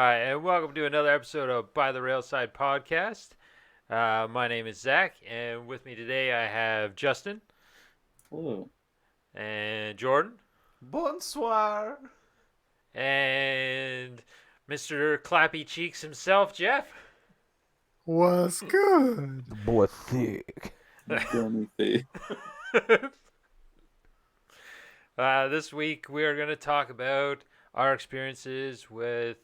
Hi, and welcome to another episode of By the Railside Podcast. My name is Zach, and with me today I have Justin Hello. and Jordan Bonsoir. and Mr. Clappy Cheeks himself, Jeff. What's good? The boy thick. Gummy face. This week we are going to talk about our experiences with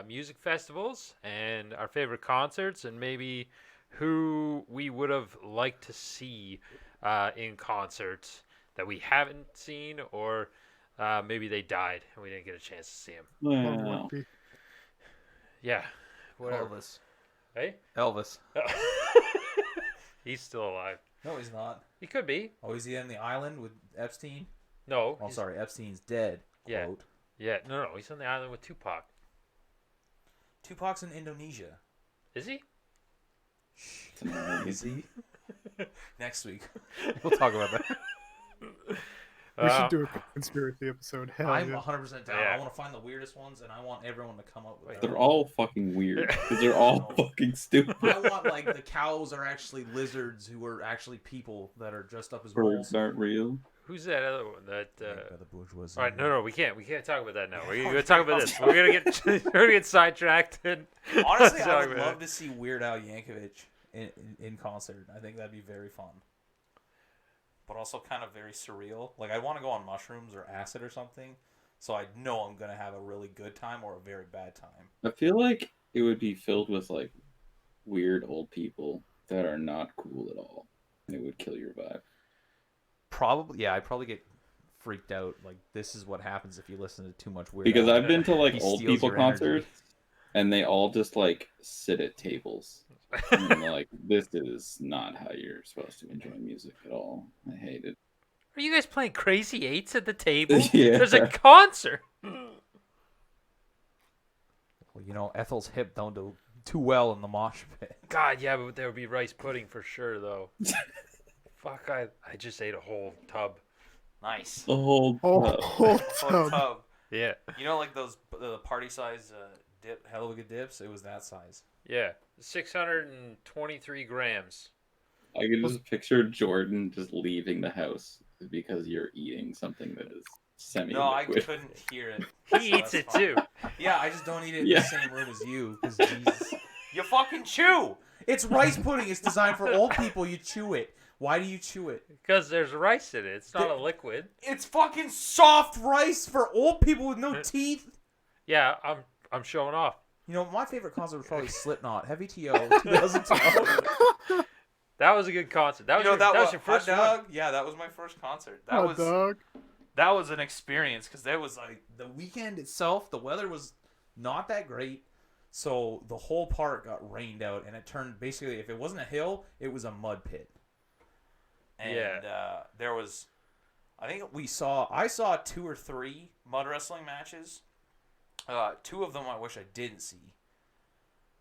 music festivals and our favorite concerts, and maybe who we would have liked to see in concerts that we haven't seen, or maybe they died and we didn't get a chance to see them. Wow. Yeah, whatever. Elvis. Hey, Elvis. he's still alive. No, he's not. He could be. Oh, is he on the island with Epstein? No. Oh, sorry, Epstein's dead. Yeah. Quote. Yeah. No. He's on the island with Tupac. Tupac's in Indonesia. Is he? Is he? Next week. We'll talk about that. We should do a conspiracy episode. Hell I'm yeah. 100% down. Yeah. I want to find the weirdest ones, and I want everyone to come up with Wait, their They're own. all fucking weird. Because they're all fucking stupid. I want, like, the cows are actually lizards who are actually people that are dressed up as Birds wolves. aren't real. Who's that other one? That. Made by the bourgeoisie. All right, no, we can't talk about that now. We're Yeah, gonna talk about this. We're gonna get we're gonna get sidetracked. And Honestly, I talk would about love it. to see Weird Al Yankovic in concert. I think that'd be very fun. But also kind of very surreal. Like, I want to go on mushrooms or acid or something, so I know I'm going to have a really good time or a very bad time. I feel like it would be filled with like weird old people that are not cool at all. And it would kill your vibe. Probably, yeah, I'd probably get freaked out. Like, this is what happens if you listen to too much Weird Because Al. I've been to like He old steals people your energy. concerts and they all just like sit at tables. And I'm like, this is not how you're supposed to enjoy music at all. I hate it. Are you guys playing Crazy Eights at the table? Yeah. There's a concert. Well, you know, Ethel's hip don't do too well in the mosh pit. God, yeah, but there would be rice pudding for sure, though. Fuck, I just ate a whole tub. Nice. The whole Oh, Tub. Yeah, You know, like those the party size dip, hella good dips. It was that size. yeah, 623 grams. I could just picture Jordan just leaving the house because you're eating something that is semi-liquid. No, I couldn't hear it. He So eats that's it fine. too. Yeah, I just don't eat it in Yeah. the same room as you. Because Jesus, you fucking chew. It's rice pudding. It's designed for old people. You chew it. Why do you chew it? Because there's rice in it. It's not a liquid. It's fucking soft rice for old people with no teeth. Yeah, I'm showing off. You know, my favorite concert was probably Slipknot, Heavy To, 2012. That was a good concert. That was, You know, that was your first Hot one. Dog? Yeah, that was my first concert. hot dog. That was an experience because there was like the weekend itself. The weather was not that great, so the whole park got rained out, and it turned basically, if it wasn't a hill, it was a mud pit. And there was, I saw 2 or 3 mud wrestling matches. 2 of them I wish I didn't see.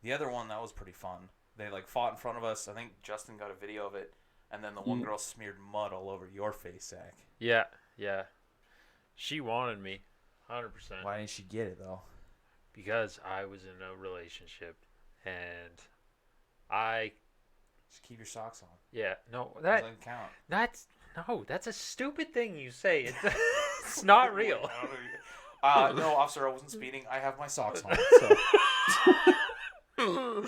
The other one that was pretty fun. They like fought in front of us. I think Justin got a video of it, and then the one girl smeared mud all over your face, Zach. Yeah, yeah. She wanted me, 100%. Why didn't she get it though? Because I was in a relationship, and I, Just keep your socks on. yeah, no, That doesn't count. that's a stupid thing you say. It's not real. No, officer, I wasn't speeding. I have my socks on. So.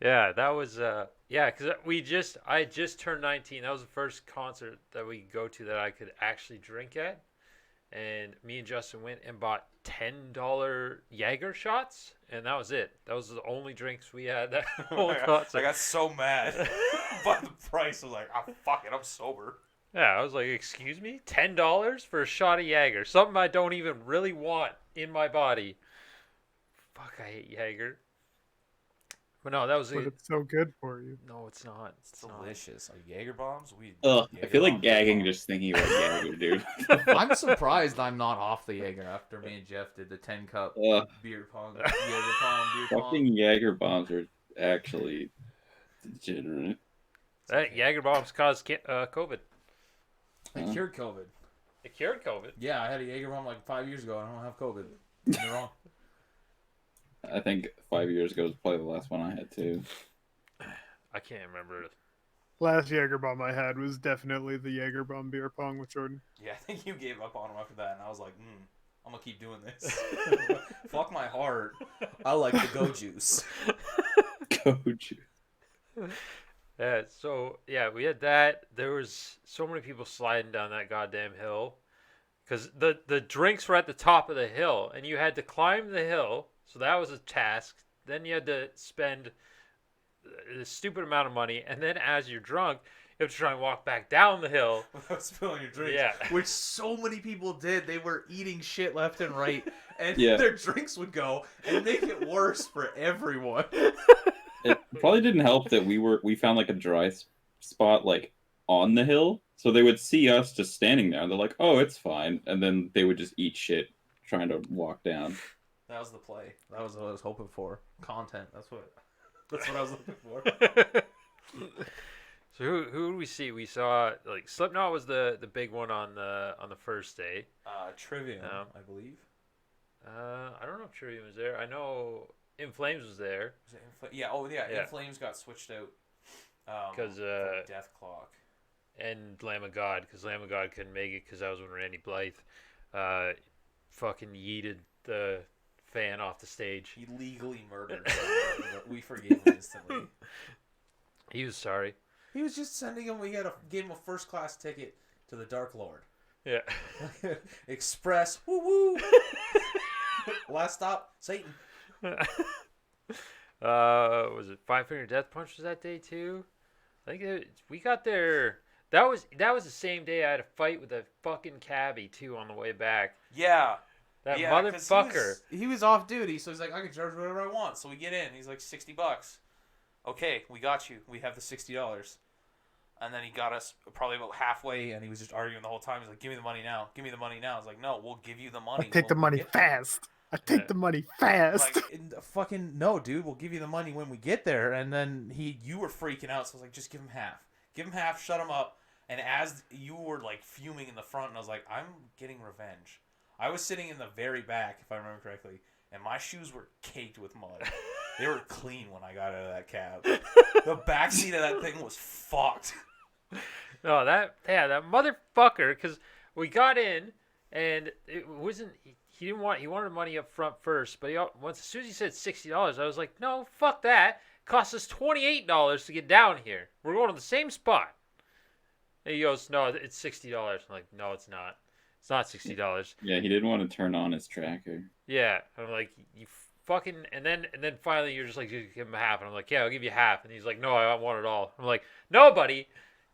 Yeah, that was yeah, because I just turned 19. That was the first concert that we could go to that I could actually drink at, and me and Justin went and bought $10 Jaeger shots, and that was it. That was the only drinks we had that whole concert. I got so mad by the price. I was like, oh, fuck it, I'm sober. Yeah, I was like, excuse me, $10 for a shot of Jaeger, something I don't even really want in my body. Fuck, I hate Jaeger. But no, that was But it. it's so good for you. No, it's not. It's delicious. Like Jaeger bombs? Ugh, I feel like Jaeger gagging bombs. just thinking about Jaeger, dude. I'm surprised I'm not off the Jaeger after me and Jeff did the 10-cup Ugh. beer pong. Jaeger pong, beer Fucking pong. Jaeger bombs are actually degenerate. That Jaeger bombs caused COVID. It cured COVID. It cured COVID. Yeah, I had a Jaeger bomb like 5 years ago. I don't have COVID. You're wrong. I think 5 years ago was probably the last one I had too. I can't remember. Last Jaeger bomb I had was definitely the Jaeger bomb beer pong with Jordan. Yeah, I think you gave up on him after that, and I was like, I'm gonna keep doing this. Fuck my heart. I like the go juice. Coach. Yeah, so yeah, we had that. There was so many people sliding down that goddamn hill because the drinks were at the top of the hill, and you had to climb the hill. So that was a task. Then you had to spend a stupid amount of money, and then as you're drunk, you have to try and walk back down the hill. Without spilling your drinks. Yeah. Which so many people did. They were eating shit left and right, and Yeah. their drinks would go and make it worse for everyone. It probably didn't help that we found like a dry spot like on the hill, so they would see us just standing there. And they're like, "Oh, it's fine," and then they would just eat shit trying to walk down. That was the play. That was what I was hoping for. Content. That's what I was looking for. So who did we see? We saw like Slipknot was the big one on the first day. Trivium, Um, I believe. I don't know if Trivium was there. I know In Flames was there Was it yeah. Oh yeah. Yeah. In Flames got switched out. because for Death Clock. and Lamb of God because Lamb of God couldn't make it because that was when Randy Blythe fucking yeeted the fan off the stage. He legally murdered someone, but we forgave him instantly. He was sorry. He was just sending him. We gave him a first class ticket to the Dark Lord. Yeah. Express. Woo woo. Last stop, Satan. Was it Five Finger Death Punch was that day too? I think we got there. That was the same day I had a fight with a fucking cabbie too on the way back. Yeah. That 'cause motherfucker. He was off duty, so he's like, I can charge whatever I want. So we get in. He's like, $60. Okay, we got you. We have the $60. And then he got us probably about halfway, and he was just arguing the whole time. He's like, give me the money now. Give me the money now. I was like, no, we'll give you the I money. take the when we money get there." fast. I take the money fast. Like, fucking no, dude. We'll give you the money when we get there. And then you were freaking out, so I was like, just give him half. Give him half. Shut him up. And as you were like fuming in the front, and I was like, I'm getting revenge. I was sitting in the very back, if I remember correctly, and my shoes were caked with mud. They were clean when I got out of that cab. The back seat of that thing was fucked. No, that motherfucker. Because we got in, and it wasn't. He didn't want. He wanted money up front first, but as soon as he said $60, I was like, no, fuck that. It cost us $28 to get down here. We're going to the same spot. And he goes, no, it's $60. I'm like, no, it's not. It's not $60. Yeah, he didn't want to turn on his tracker. Yeah, I'm like, you fucking, and then finally you're just like, you give him half, and I'm like, yeah, I'll give you half, and he's like, no, I want it all. I'm like, no, buddy,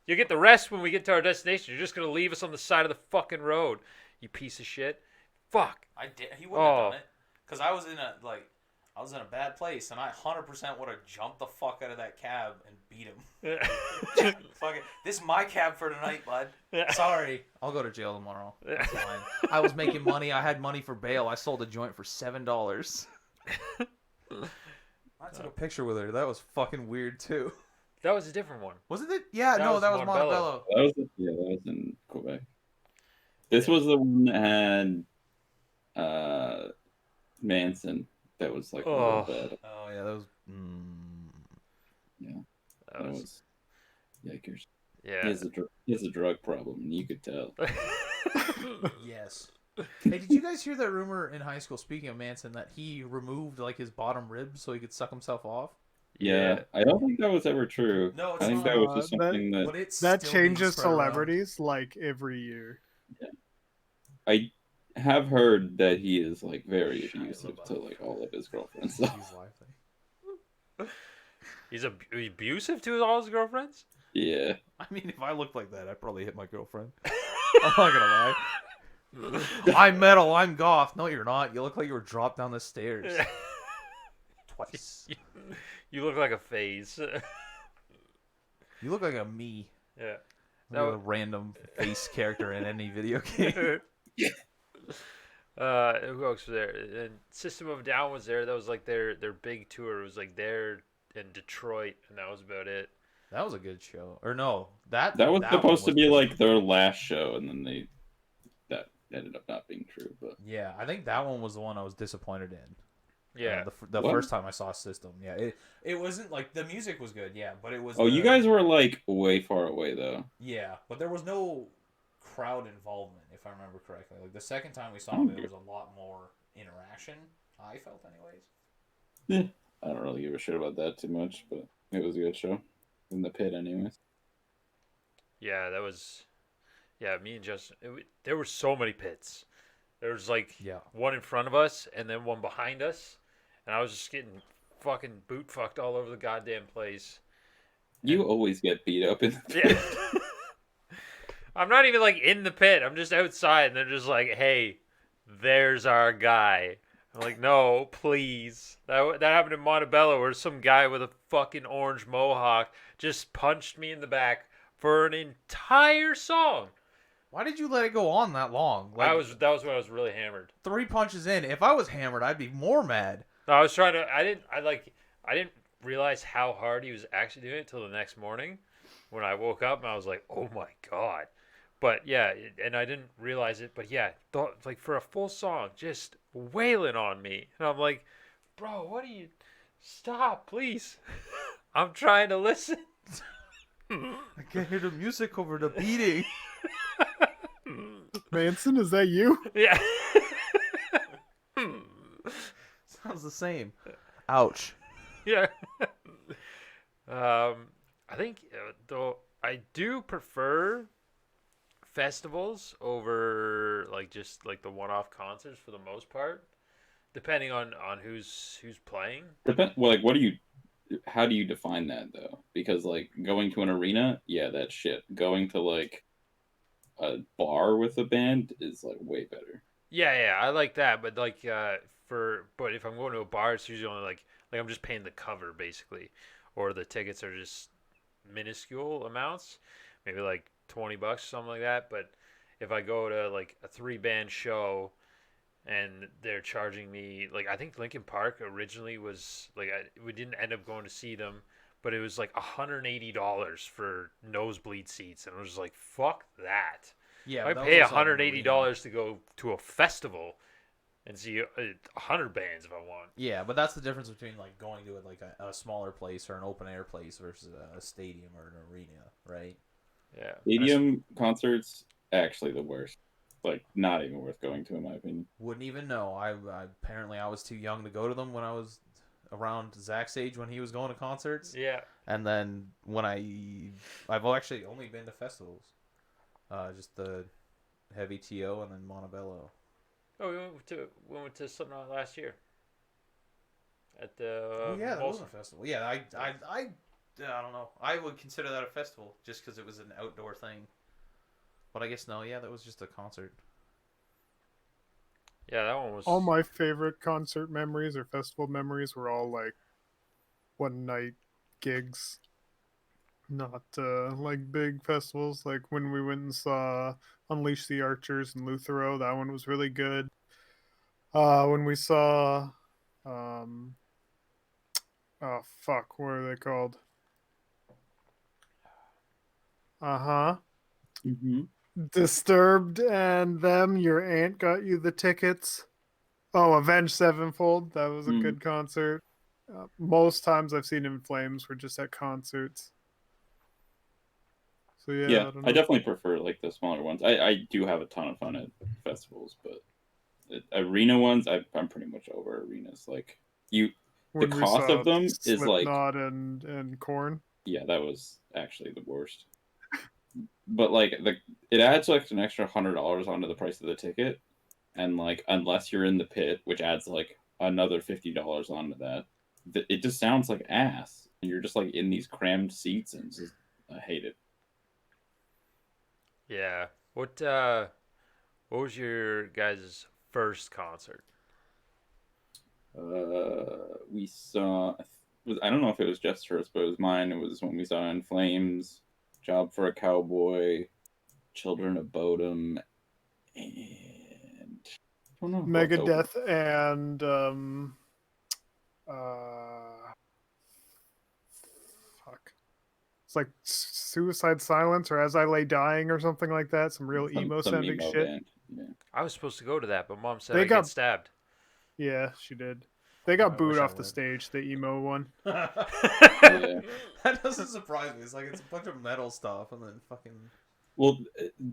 you get the rest when we get to our destination. You're just gonna leave us on the side of the fucking road, you piece of shit. Fuck. I did. He wouldn't have done it because I was in a bad place, and I 100% would have jumped the fuck out of that cab and beat him. Fuck it. This is my cab for tonight, bud. Sorry. I'll go to jail tomorrow. That's fine. I was making money. I had money for bail. I sold a joint for $7. I took a picture with her. That was fucking weird too. That was a different one. Wasn't it? Yeah, That no, was that was Montebello. Montebello. That was in Quebec. This was the one that had Manson. That was like a little bit. Oh yeah, that was. Yeah, That that was, was yikers. yeah. He has a drug problem, and you could tell. Yes. Hey, did you guys hear that rumor in high school? Speaking of Manson, that he removed like his bottom rib so he could suck himself off. Yeah, I don't think that was ever true. No, it's I think not. that was just That- something that But it's That still being changes spread around. celebrities like every year. I have heard that he is like very Shia abusive LaBeouf. to like all of his girlfriends. He's lively. He's abusive to all his girlfriends? Yeah, I mean, if I looked like that, I'd probably hit my girlfriend. I'm not gonna lie. I'm metal. I'm goth. No, you're not. You look like you were dropped down the stairs twice. You look like a phase. You look like a me. Yeah. Like a random face character in any video game. Who else was there? And System of a Down was there. That was like their big tour. It was like there in Detroit, and that was about it. That was a good show. Or no, that that was one supposed to be good. like their last show, and then that ended up not being true. But Yeah, I think that one was the one I was disappointed in. Yeah. The What? first time I saw System, yeah, it wasn't like the music was good, yeah, but it was. Oh, you the- guys were like way far away though. Yeah, but there was no crowd involvement, if I remember correctly. Like the second time we saw Oh, him, there good. was a lot more interaction. I felt, anyways. Yeah. I don't really give a shit about that too much, but it was a good show. In the pit, anyways. Yeah, that was. Yeah, me and Justin. There were so many pits. There was like Yeah. one in front of us and then one behind us, and I was just getting fucking boot fucked all over the goddamn place. You always get beat up in the pit. Yeah. I'm not even like in the pit. I'm just outside, and they're just like, "Hey, there's our guy." I'm like, "No, please." That happened in Montebello, where some guy with a fucking orange mohawk just punched me in the back for an entire song. Why did you let it go on that long? Like, That was when I was really hammered. 3 punches in. If I was hammered, I'd be more mad. No, I was trying to. I didn't realize how hard he was actually doing it till the next morning, when I woke up and I was like, "Oh my god!" But yeah, and I didn't realize it. But yeah, like for a full song, just wailing on me, and I'm like, "Bro, what are you? Stop, please! I'm trying to listen." I can't hear the music over the beating. Manson, is that you? Yeah. Sounds the same. Ouch. Yeah. I think though I do prefer festivals over like just like the one-off concerts for the most part, depending on who's playing. Well, like, how do you define that though? Because like going to an arena, yeah, that's shit. Going to like a bar with a band is like way better. Yeah, I like that, but like but if I'm going to a bar, it's usually only like I'm just paying the cover basically, or the tickets are just minuscule amounts, maybe like $20 or something like that. But if I go to like a 3-band show and they're charging me, like, I think Linkin Park originally was like, we didn't end up going to see them, but it was like $180 for nosebleed seats, and I was like, fuck that. Yeah, I that pay was also an arena. $180 to go to a festival and see 100 bands if I want. Yeah, but that's the difference between like going to like a smaller place or an open air place versus a stadium or an arena, right? Yeah. Stadium concerts actually the worst. Like not even worth going to in my opinion. Wouldn't even know. I apparently I was too young to go to them when I was around Zach's age when he was going to concerts. Yeah. And then when I've actually only been to festivals, just the Heavy TO and then Montebello. Oh, we went to Slipknot last year. At the Oh yeah, that was a Molson. festival. Yeah, I don't know. I would consider that a festival just because it was an outdoor thing. But I guess no. Yeah, that was just a concert. Yeah, that one was. All my favorite concert memories or festival memories were all like one night gigs, not like big festivals. Like when we went and saw Unleash the Archers in Luthero, that one was really good. When we saw, oh fuck, what are they called? Mm-hmm. Disturbed and them. Your aunt got you the tickets. Oh, Avenged Sevenfold. That was a Mm. good concert. Most times I've seen In Flames were just at concerts. So yeah, Yeah, I don't I know. definitely prefer like the smaller ones. I do have a ton of fun at festivals, but arena ones, I'm pretty much over arenas. Like When the we cost saw of them is like, Slipknot and Korn. yeah, that was actually the worst. But like it adds like an extra $100 onto the price of the ticket, and like unless you're in the pit, which adds like another $50 onto that, it just sounds like ass. And you're just like in these crammed seats, and it's just, I hate it. Yeah. What was your guys' first concert? We saw. I don't know if it was Jeff's first, but it was mine. It was when we saw In Flames, Job for a Cowboy, Children of Bodom, and I don't know who else opened. Megadeth and fuck. It's like Suicide Silence or As I Lay Dying or something like that. Some real emo sounding emo shit. band. Yeah. I was supposed to go to that, but Mom said They I got- get stabbed. Yeah, she did. They got I booed wish I off the would. stage, the emo one. Yeah. That doesn't surprise me. It's like it's a bunch of metal stuff and then fucking. Well,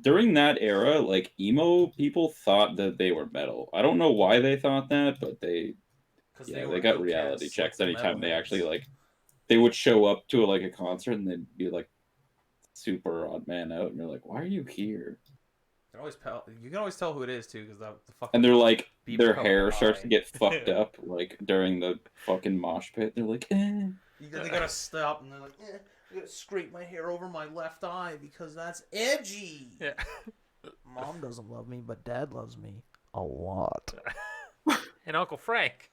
during that era, like emo people thought that they were metal. I don't know why they thought that, but they Because they got reality outcasts, checks like, anytime they metalheads. actually like they would show up to like a concert and they'd be like super odd man out, and you're like, why are you here? You can always tell who it is too, because the fucking. And they're like, Beeper their color hair starts eye. to get fucked up like during the fucking mosh pit. They're like, eh. They gotta stop and they're like, I gotta scrape my hair over my left eye because that's edgy. Yeah. Mom doesn't love me, but Dad loves me a lot. And Uncle Frank.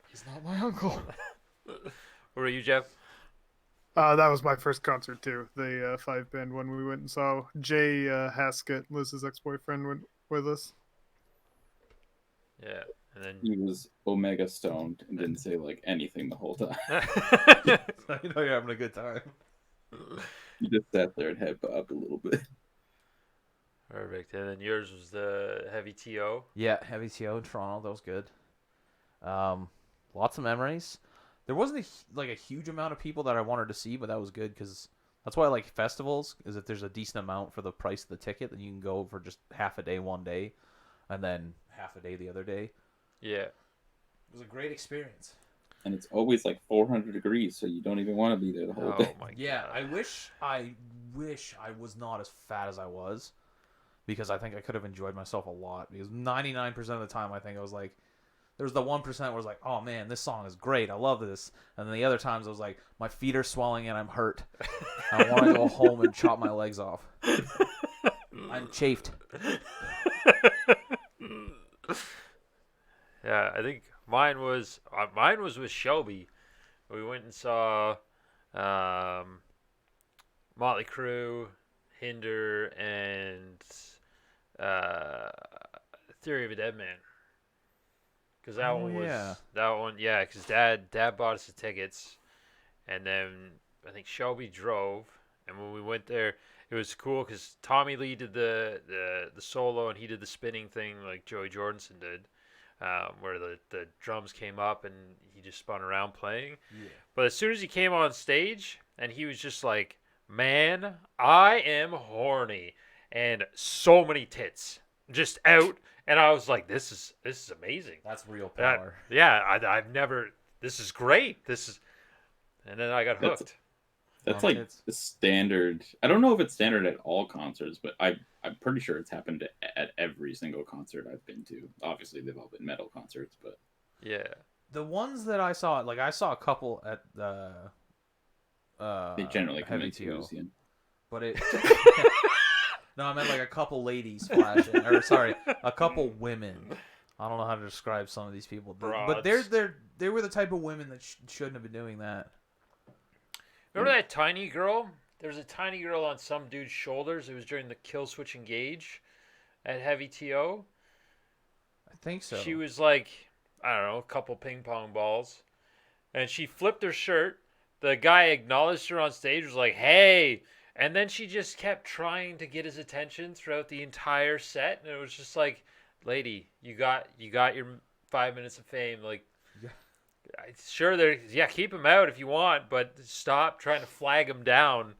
He's not my uncle. Where are you, Jeff? That was my first concert too. The 5-band one we went and saw. Jay Haskett, Liz's ex-boyfriend, went with us. Yeah. And then He was Omega stoned and didn't say like anything the whole time. You know you're having a good time. He just sat there and head bobbed a little bit. Perfect. And then yours was the Heavy TO. Yeah, Heavy TO in Toronto. That was good. Lots of memories. There wasn't a huge amount of people that I wanted to see, but that was good because that's why I like festivals. Is if there's a decent amount for the price of the ticket, then you can go for just half a day one day, and then half a day the other day. Yeah. It was a great experience. And it's always like 400 degrees, so you don't even want to be there the whole Oh day. my Yeah, god. I wish I was not as fat as I was, because I think I could have enjoyed myself a lot. Because 99% of the time, I think I was like, there was the 1% where I was like, oh man, this song is great, I love this. And then the other times I was like, my feet are swelling and I'm hurt. I want to go home and chop my legs off. I'm chafed. Yeah, I think mine was with Shelby. We went and saw Motley Crue, Hinder, and Theory of a Dead Man. Because that Oh, one was yeah. Because Dad bought us the tickets, and then I think Shelby drove, and when we went there, it was cool because Tommy Lee did the solo and he did the spinning thing like Joey Jordison did, where the drums came up and he just spun around playing. Yeah. But as soon as he came on stage, and he was just like, "Man, I am horny," and so many tits just out, and I was like, "This is amazing." That's real That- power. yeah, I've never. This is great. And then I got That's- hooked. That's No, like it's- the standard. I don't know if it's standard at all concerts, but I'm pretty sure it's happened at every single concert I've been to. Obviously, they've all been metal concerts, but Yeah. The ones that I saw, like I saw a couple at the they generally come Heavy in TO. twos. Yeah. But it. No, I meant like a couple ladies flashing, or sorry, a couple women. I don't know how to describe some of these people, but Broads. they were the type of women that shouldn't have been doing that. Remember that tiny girl? There was a tiny girl on some dude's shoulders. It was during the Kill Switch Engage at Heavy TO. I think so. She was like, I don't know, a couple ping pong balls. And she flipped her shirt. The guy acknowledged her on stage, was like, "Hey." And then she just kept trying to get his attention throughout the entire set. And it was just like, lady, you got your 5 minutes of fame. Like, Yeah. sure, keep him out if you want, but stop trying to flag him down.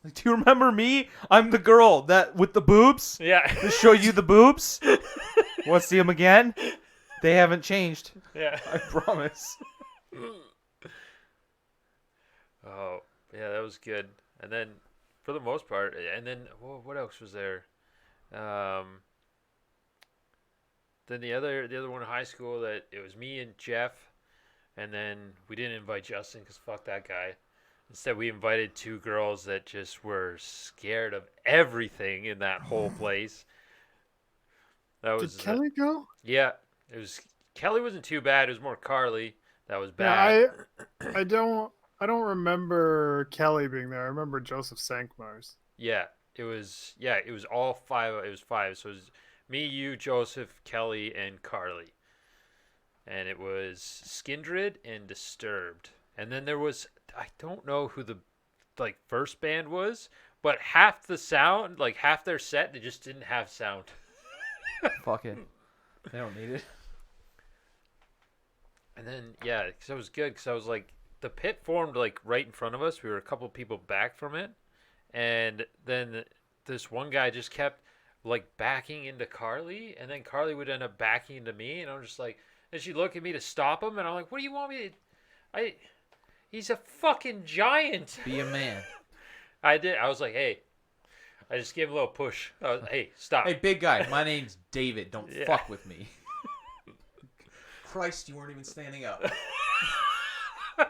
Do you remember me? I'm the girl that with the boobs. Yeah. To show you the boobs. Want to see them again? They haven't changed. Yeah. I promise. Oh, yeah, that was good. And then, for the most part, and then what else was there? Then the other one in high school, that it was me and Jeff, and then we didn't invite Justin because fuck that guy. Instead, we invited two girls that just were scared of everything in that whole place. That was Did Kelly go? yeah. It was Kelly wasn't too bad. It was more Carly that was Yeah, bad. I don't remember Kelly being there. I remember Joseph Sankmars. Yeah, it was all five. It was five. So it was me, you, Joseph, Kelly, and Carly. And it was Skindred and Disturbed. And then there was, I don't know who the first band was, but half the sound, like half their set, they just didn't have sound. Fuck it. They don't need it. And then yeah, because it was good. Because I was like, the pit formed like right in front of us. We were a couple people back from it, and then this one guy just kept like backing into Carly, and then Carly would end up backing into me, and I'm just like, and she looked at me to stop him, and I'm like, what do you want me to? He's a fucking giant. Be a man. I did. I was like, hey. I just gave him a little push. Hey, stop. Hey, big guy, my name's David. Don't Yeah. fuck with me. Christ, you weren't even standing up. I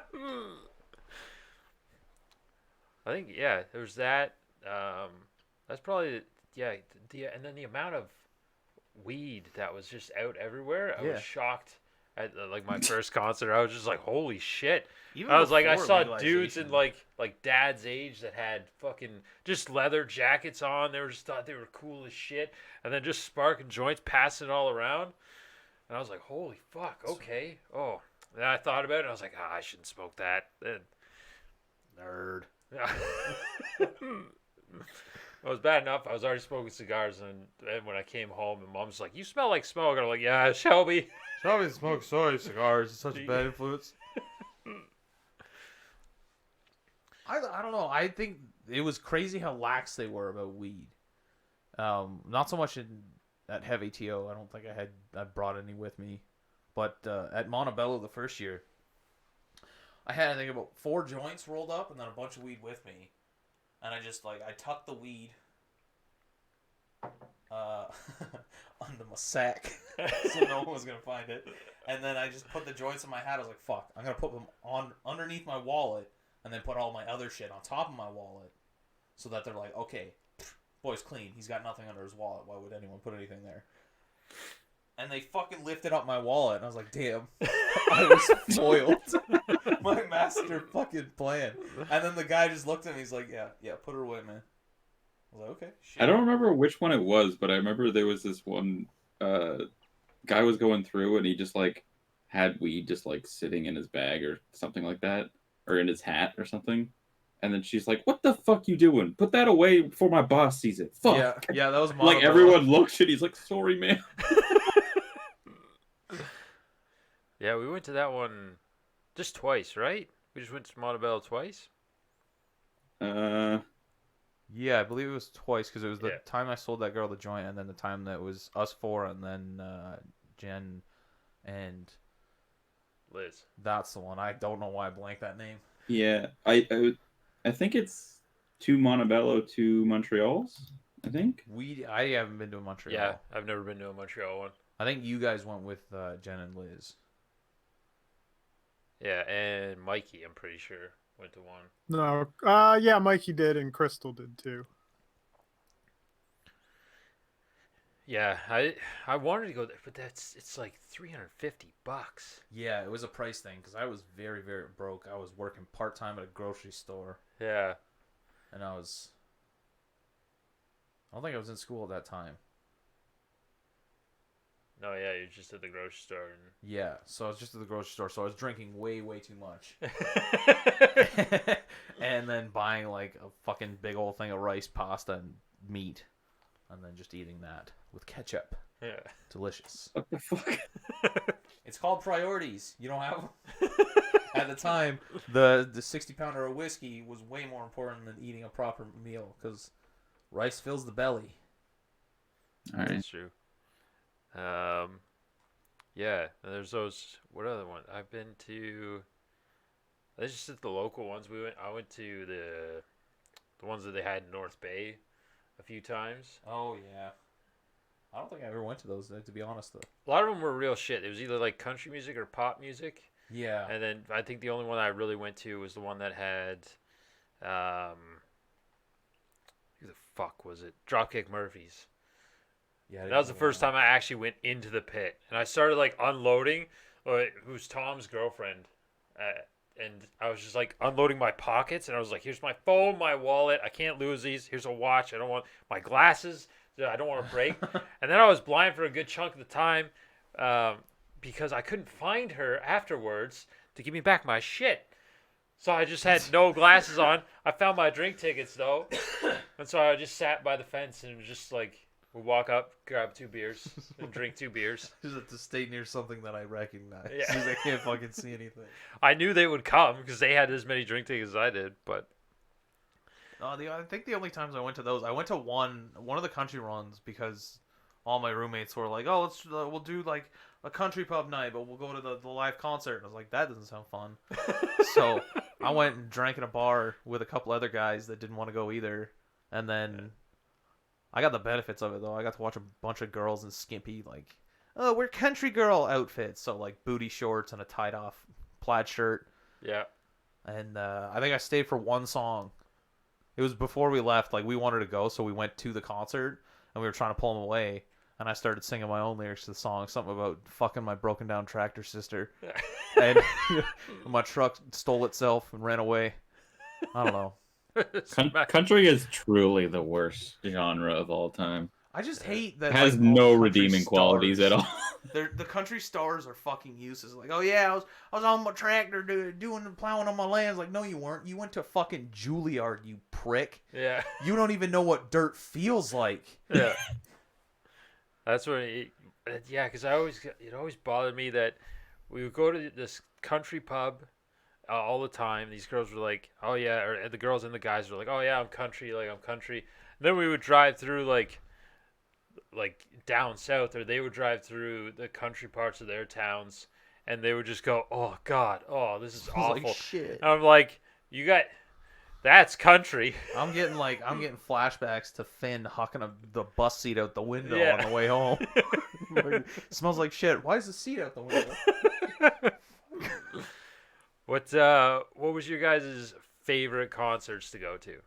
think yeah, there was that. That's probably and then the amount of weed that was just out everywhere. I Yeah. was shocked at like my first concert. I was just like, holy shit. Even I was like, I before saw dudes legalization. in like dad's age that had fucking just leather jackets on. They were just thought they were cool as shit, and then just sparking joints, passing it all around. And I was like, holy fuck, okay. Oh, and I thought about it. And I was like, I shouldn't smoke that. Then, nerd. it was bad enough. I was already smoking cigars, and when I came home, and Mom's like, "You smell like smoke." And I'm like, "Yeah, Shelby." Shelby smokes cigars. It's such a bad influence. I don't know. I think it was crazy how lax they were about weed. Not so much at Heavy TO. I don't think I brought any with me, but at Montebello the first year, I had I think about 4 joints rolled up and then a bunch of weed with me, and I just I tucked the weed under my sack so no one was gonna find it, and then I just put the joints in my hat. I was like, "Fuck, I'm gonna put them on underneath my wallet." And then put all my other shit on top of my wallet, so that they're like, okay, boy's clean. He's got nothing under his wallet. Why would anyone put anything there? And they fucking lifted up my wallet, and I was like, damn, I was foiled. My master fucking plan. And then the guy just looked at me. He's like, yeah, put her away, man. I was like, okay. Shit. I don't remember which one it was, but I remember there was this one guy was going through, and he just like had weed just like sitting in his bag or something like that. Or in his hat or something, and then she's like, "What the fuck you doing? Put that away before my boss sees it." Fuck. Yeah, that was Like everyone looks and he's like, "Sorry, man." Yeah, we went to that one just twice, right? We just went to Montebello twice. Yeah, I believe it was twice because it was the Yeah. time I sold that girl the joint, and then the time that was us 4, and then Jen and Liz. that's the one. I don't know why I blanked that name. Yeah, I think it's 2 Montebello, 2 Montreals. I think. I haven't been to Montreal. Yeah, I've never been to a Montreal one. I think you guys went with Jen and Liz. Yeah, and Mikey, I'm pretty sure, went to one. No, yeah, Mikey did, and Crystal did too. Yeah, I wanted to go there, but it's like $350. Yeah, it was a price thing because I was very, very broke. I was working part-time at a grocery store, Yeah. and I don't think I was in school at that time. No, yeah, you're just at the grocery store. Yeah, so I was just at the grocery store, so I was drinking way, way too much. And... And then buying like a fucking big old thing of rice, pasta, and meat, and then just eating that with ketchup. yeah. Delicious. What the fuck? It's called priorities. You don't have them? At the time, the 60-pounder of whiskey was way more important than eating a proper meal because rice fills the belly. All right. That's true. Yeah, and there's those. What other one? I've been to. I just did the local ones. I went to the ones that they had in North Bay a few times. Oh yeah, I don't think I ever went to those. To be honest, though. A lot of them were real shit. It was either like country music or pop music. Yeah. And then I think the only one I really went to was the one that had, who the fuck was it? Dropkick Murphys. Yeah. That was the first time I actually went into the pit, and I started like unloading. Who's Tom's girlfriend, and I was just like unloading my pockets, and I was like, "Here's my phone, my wallet. I can't lose these. Here's a watch. I don't want my glasses. I don't want to break." And then I was blind for a good chunk of the time, because I couldn't find her afterwards to give me back my shit. So I just had no glasses on. I found my drink tickets though, and so I just sat by the fence and was just like We'll walk up, grab 2 beers, and drink 2 beers. Just have to stay near something that I recognize. Yeah. Because I can't fucking see anything. I knew they would come because they had as many drink tickets as I did, but I think the only times I went to those, I went to one of the country runs because all my roommates were like, "Oh, we'll do like a country pub night, but we'll go to the live concert." And I was like, "That doesn't sound fun." So I went and drank in a bar with a couple other guys that didn't want to go either, and then I got the benefits of it though. I got to watch a bunch of girls in skimpy like, "Oh, we're country girl outfits," so like booty shorts and a tied off plaid shirt. yeah. And I think I stayed for one song. It was before we left. Like, we wanted to go, so we went to the concert, and we were trying to pull them away. And I started singing my own lyrics to the song, something about fucking my broken down tractor sister. And my truck stole itself and ran away. I don't know. Country is truly the worst genre of all time. I just hate that. It has like, all no country redeeming qualities stars- at all. The country stars are fucking useless. Like, oh yeah, I was on my tractor doing the plowing on my lands. Like, no, you weren't. You went to fucking Juilliard, you prick. Yeah. You don't even know what dirt feels like. Yeah. That's what. Yeah, because it always bothered me that we would go to this country pub all the time. These girls were like, "Oh yeah," or the girls and the guys were like, "Oh yeah, I'm country." Like, I'm country. And then we would drive through like down south, or they would drive through the country parts of their towns, and they would just go, "Oh God, oh this is I was awful." like, shit. And I'm like, "You got that's country." I'm getting flashbacks to Finn hucking the bus seat out the window Yeah. on the way home. Like, smells like shit. Why is the seat out the window? What was your guys' favorite concerts to go to?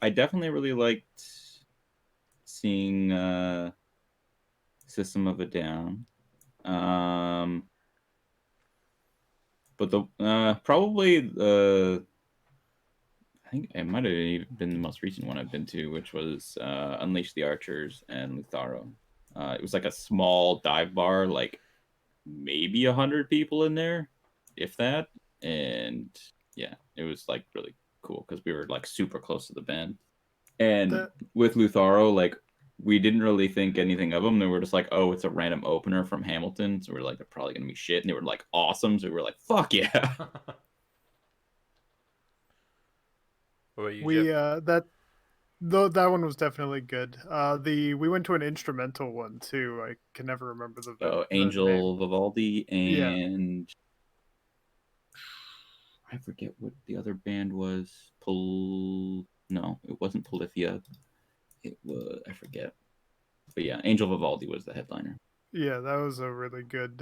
I definitely really liked seeing System of a Down. But probably I think it might have even been the most recent one I've been to, which was Unleash the Archers and Lutharo. It was like a small dive bar, like maybe 100 people in there, if that. And yeah, it was like really cool because we were like super close to the band. And with Lutharo, like we didn't really think anything of them. They were just like, oh, it's a random opener from Hamilton. So we're like, they're probably gonna be shit. And they were like awesome. So we were like, fuck yeah. What about you, We Jeff? that one was definitely good. We went to an instrumental one too. I can never remember the name. Angel Vivaldi Yeah. and I forget what the other band was. No, it wasn't Polyphia. It was, I forget. But yeah, Angel Vivaldi was the headliner. Yeah, that was a really good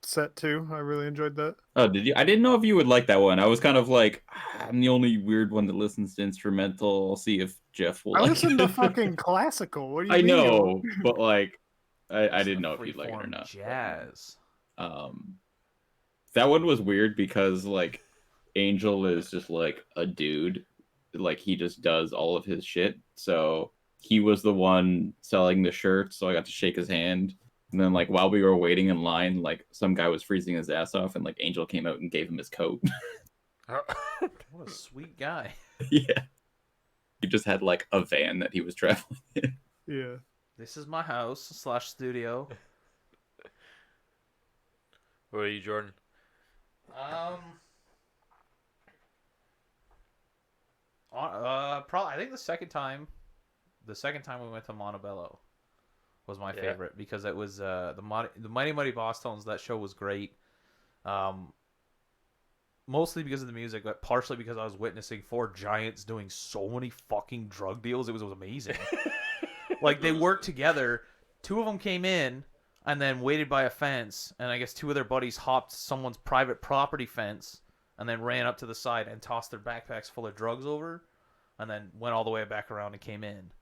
set too. I really enjoyed that. Oh, did you? I didn't know if you would like that one. I was kind of like, I'm the only weird one that listens to instrumental. I'll see if Jeff will I like listen it. to fucking classical. What do you I mean? know, but like, I It's didn't the know if you'd like it or freeform not. Jazz. That one was weird because like Angel is just like a dude, like he just does all of his shit. So he was the one selling the shirts, so I got to shake his hand. And then like while we were waiting in line, like some guy was freezing his ass off, and like Angel came out and gave him his coat. What a sweet guy. Yeah, he just had like a van that he was traveling in. Yeah. This is my house / studio. What about you, Jordan? Probably. I think the second time we went to Montebello was my favorite because it was the Mighty Mighty Boss Tones. That show was great. Mostly because of the music, but partially because I was witnessing 4 giants doing so many fucking drug deals. It was amazing. Like they worked together. 2 of them came in and then waited by a fence, and I guess 2 of their buddies hopped someone's private property fence and then ran up to the side and tossed their backpacks full of drugs over, and then went all the way back around and came in.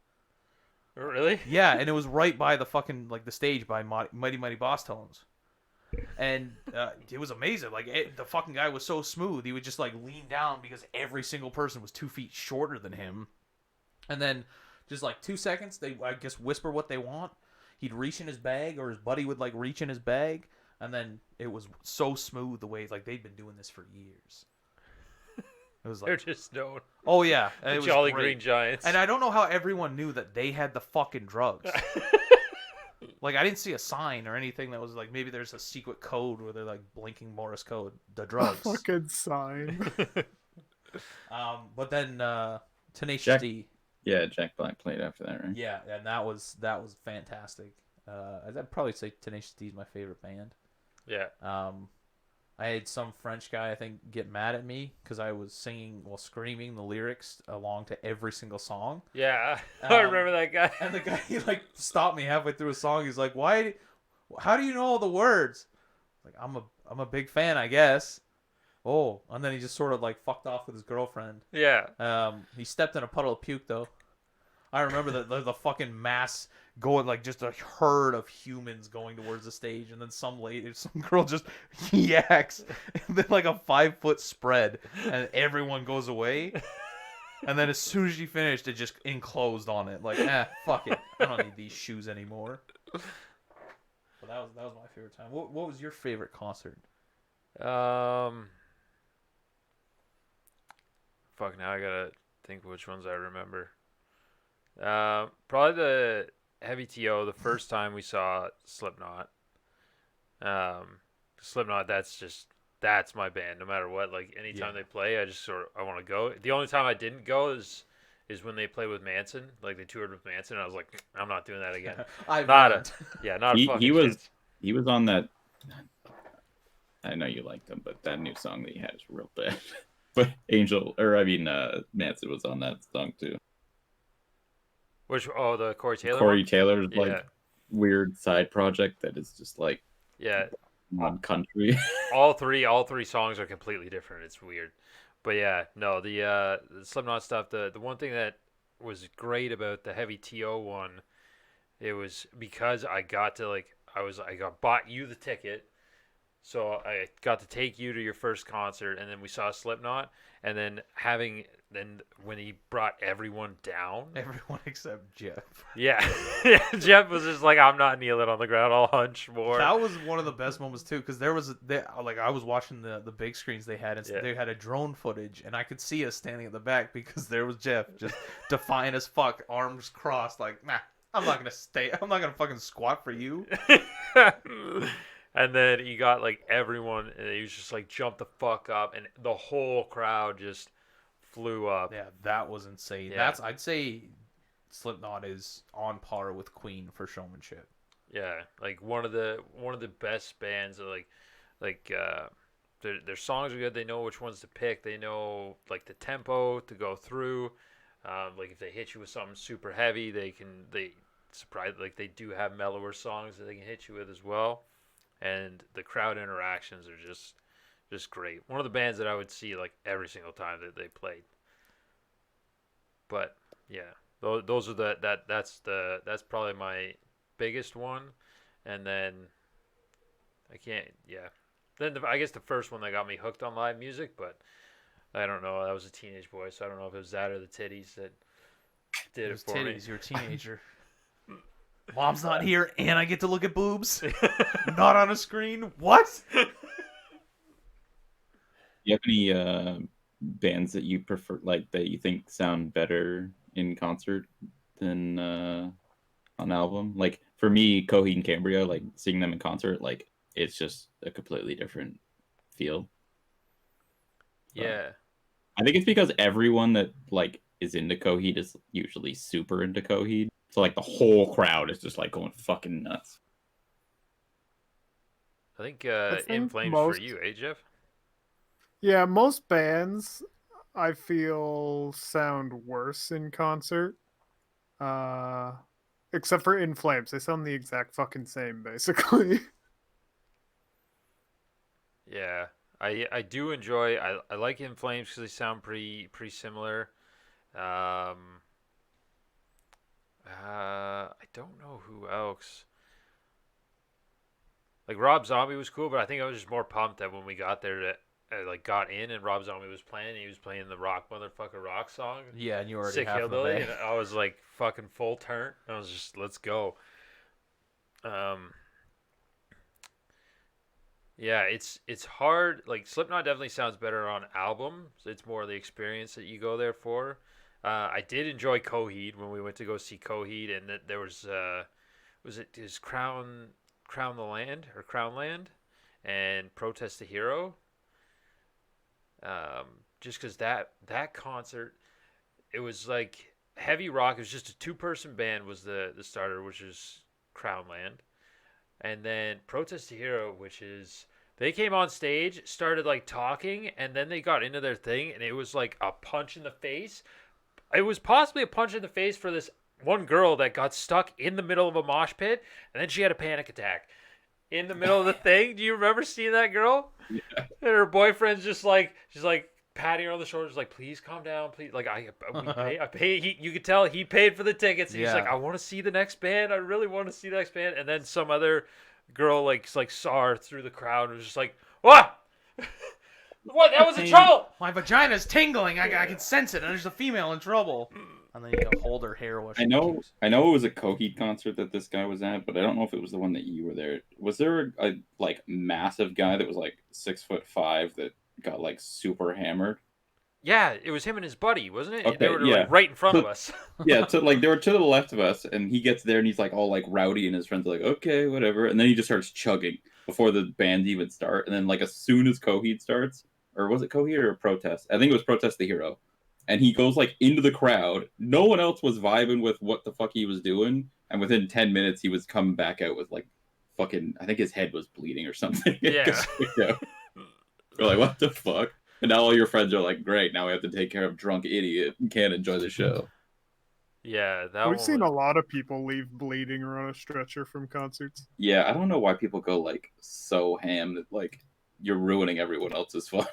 Really? Yeah, and it was right by the fucking like the stage by Mighty Mighty Boss Tones, and it was amazing. Like the fucking guy was so smooth. He would just like lean down because every single person was 2 feet shorter than him, and then just like 2 seconds, they I guess whisper what they want. He'd reach in his bag, or his buddy would like reach in his bag, and then it was so smooth the way like they'd been doing this for years. It was They're like, just known. oh yeah, and The it was Jolly great. Green Giants. And I don't know how everyone knew that they had the fucking drugs. Like, I didn't see a sign or anything that was like, maybe there's a secret code where they're like blinking Morse code, the drugs. Fucking sign. But then Tenacious Jack- D. Yeah, Jack Black played after that, right? Yeah, and that was fantastic. I'd probably say Tenacious D is my favorite band. Yeah. I had some French guy, I think, get mad at me because I was singing while screaming the lyrics along to every single song. Yeah. I remember that guy. And the guy, he like stopped me halfway through a song. He's like, "Why? How do you know all the words?" Like, I'm a big fan, I guess. Oh, and then he just sort of like fucked off with his girlfriend. Yeah. He stepped in a puddle of puke though. I remember the fucking mass going, like just a herd of humans going towards the stage, and then some girl just yaks, and then like a 5-foot spread, and everyone goes away. And then as soon as she finished, it just enclosed on it. Like, fuck it, I don't need these shoes anymore. But that was my favorite time. What was your favorite concert? Fuck, now I gotta think which ones I remember. Probably the Heavy TO, the first time we saw Slipknot. Slipknot, that's my band, no matter what. Like, anytime they play, I want to go. The only time I didn't go is when they played with Manson. Like, they toured with Manson, and I was like, I'm not doing that again. Not a fucking He was chance. he was on that. I know you liked him, but that new song that he had is real bad. But Manson was on that song too. The Corey Taylor Corey one? Taylor's Yeah. like weird side project that is just like Yeah. one country. all three songs are completely different. It's weird. But yeah, no, the Slipknot stuff, the one thing that was great about the Heavy TO one, it was because I got to bought you the ticket. So I got to take you to your first concert, and then we saw Slipknot, and then when he brought everyone down. Everyone except Jeff. Yeah. Jeff was just like, I'm not kneeling on the ground, I'll hunch more. That was one of the best moments too, because I was watching the big screens they had, and they had a drone footage, and I could see us standing at the back because there was Jeff just defiant as fuck, arms crossed, like, nah, I'm not gonna fucking squat for you. And then he got like everyone, and he was just like, jump the fuck up, and the whole crowd just flew up. Yeah, that was insane. Yeah. I'd say Slipknot is on par with Queen for showmanship. Yeah, like one of the best bands. Their songs are good. They know which ones to pick. They know like the tempo to go through. Like if they hit you with something super heavy, they do have mellower songs that they can hit you with as well. And the crowd interactions are just great. One of the bands that I would see like every single time that they played. But yeah, those are that's probably my biggest one. And then I guess the first one that got me hooked on live music, but I don't know. I was a teenage boy, so I don't know if it was that or the titties that did it for me. You're a teenager. Mom's not here, and I get to look at boobs. Not on a screen. What? Do you have any bands that you prefer, like that you think sound better in concert than on album? Like for me, Coheed and Cambria, like seeing them in concert, like it's just a completely different feel. Yeah. I think it's because everyone that like is into Coheed is usually super into Coheed. So like the whole crowd is just like going fucking nuts. I think think In Flames most- for you, Jeff? Yeah, most bands I feel sound worse in concert. Except for In Flames. They sound the exact fucking same, basically. Yeah. I do enjoy. I like In Flames because they sound pretty similar. I don't know who else. Like Rob Zombie was cool, but I think I was just more pumped that when we got there that got in and Rob Zombie was playing. He was playing the Motherfucker Rock song. Yeah, and you already Sick half in the Hillbilly, bag. and I was like fucking full turn. I was just let's go. Yeah, it's hard. Like Slipknot definitely sounds better on album. So it's more the experience that you go there for. I did enjoy Coheed when we went to go see Coheed, and there was it is Crown the Land or Crown Land, and Protest the Hero. Just because that concert, it was like heavy rock. It was just a two-person band was the starter, which is Crown Land, and then Protest the Hero, which is they came on stage, started like talking, and then they got into their thing, and it was like a punch in the face. It was possibly a punch in the face for this one girl that got stuck in the middle of a mosh pit, and then she had a panic attack in the middle of the thing. Do you remember seeing that girl? Yeah. And her boyfriend's just like, she's like patting her on the shoulder, just like, please calm down, please. Like I pay. You could tell he paid for the tickets. And he's like, Yeah. I want to see the next band. I really want to see the next band. And then some other girl like saw her through the crowd and was just like, what? What? That was a troll. My vagina's tingling. I can sense it, and there's a female in trouble. And then you can hold her hair while she I know keeps- it was a Coheed concert that this guy was at, but I don't know if it was the one that you were there. Was there a like massive guy that was like 6'5" that got like super hammered? Yeah, it was him and his buddy, wasn't it? Okay, They were yeah. like right in front of us. Yeah, to like they were to the left of us, and he gets there and he's like all like rowdy, and his friends are like, okay, whatever, and then he just starts chugging before the band even start, and then like as soon as Coheed starts, or was it Coheed or Protest? I think it was Protest the Hero, and he goes like into the crowd. No one else was vibing with what the fuck he was doing, and within 10 minutes he was coming back out with like fucking, I think his head was bleeding or something. Yeah. We're like, what the fuck? And now all your friends are like, great, now we have to take care of drunk idiot and can't enjoy the show. Yeah, that We've one seen was- a lot of people leave bleeding or on a stretcher from concerts. Yeah, I don't know why people go like so ham that like you're ruining everyone else's fun.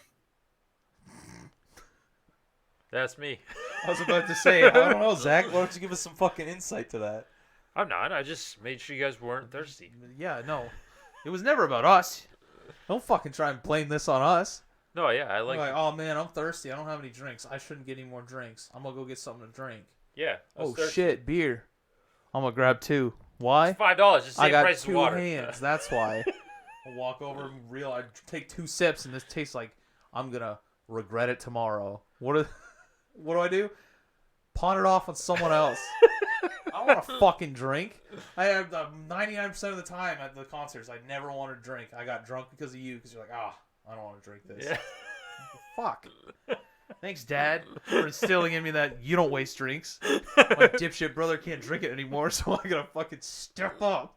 That's me. I was about to say, I don't know, Zach. Why don't you give us some fucking insight to that? I'm not. I just made sure you guys weren't thirsty. Yeah, no. It was never about us. Don't fucking try and blame this on us. No, yeah, I Like, like. oh man, I'm thirsty. I don't have any drinks. I shouldn't get any more drinks. I'm gonna go get something to drink. Yeah. I was Oh thirsty. shit, beer. I'm gonna grab two. Why? It's $5. Just the I same got price as two water. hands. That's why. I walk over and I take 2 sips, and this tastes like I'm gonna regret it tomorrow. What do I do? Pawn it off on someone else. I don't want a fucking drink. I have 99% of the time at the concerts, I never want to drink. I got drunk because of you, because you're like, I don't want to drink this. Yeah. Fuck. Thanks, Dad, for instilling in me that you don't waste drinks. My dipshit brother can't drink it anymore, so I gotta fucking step up.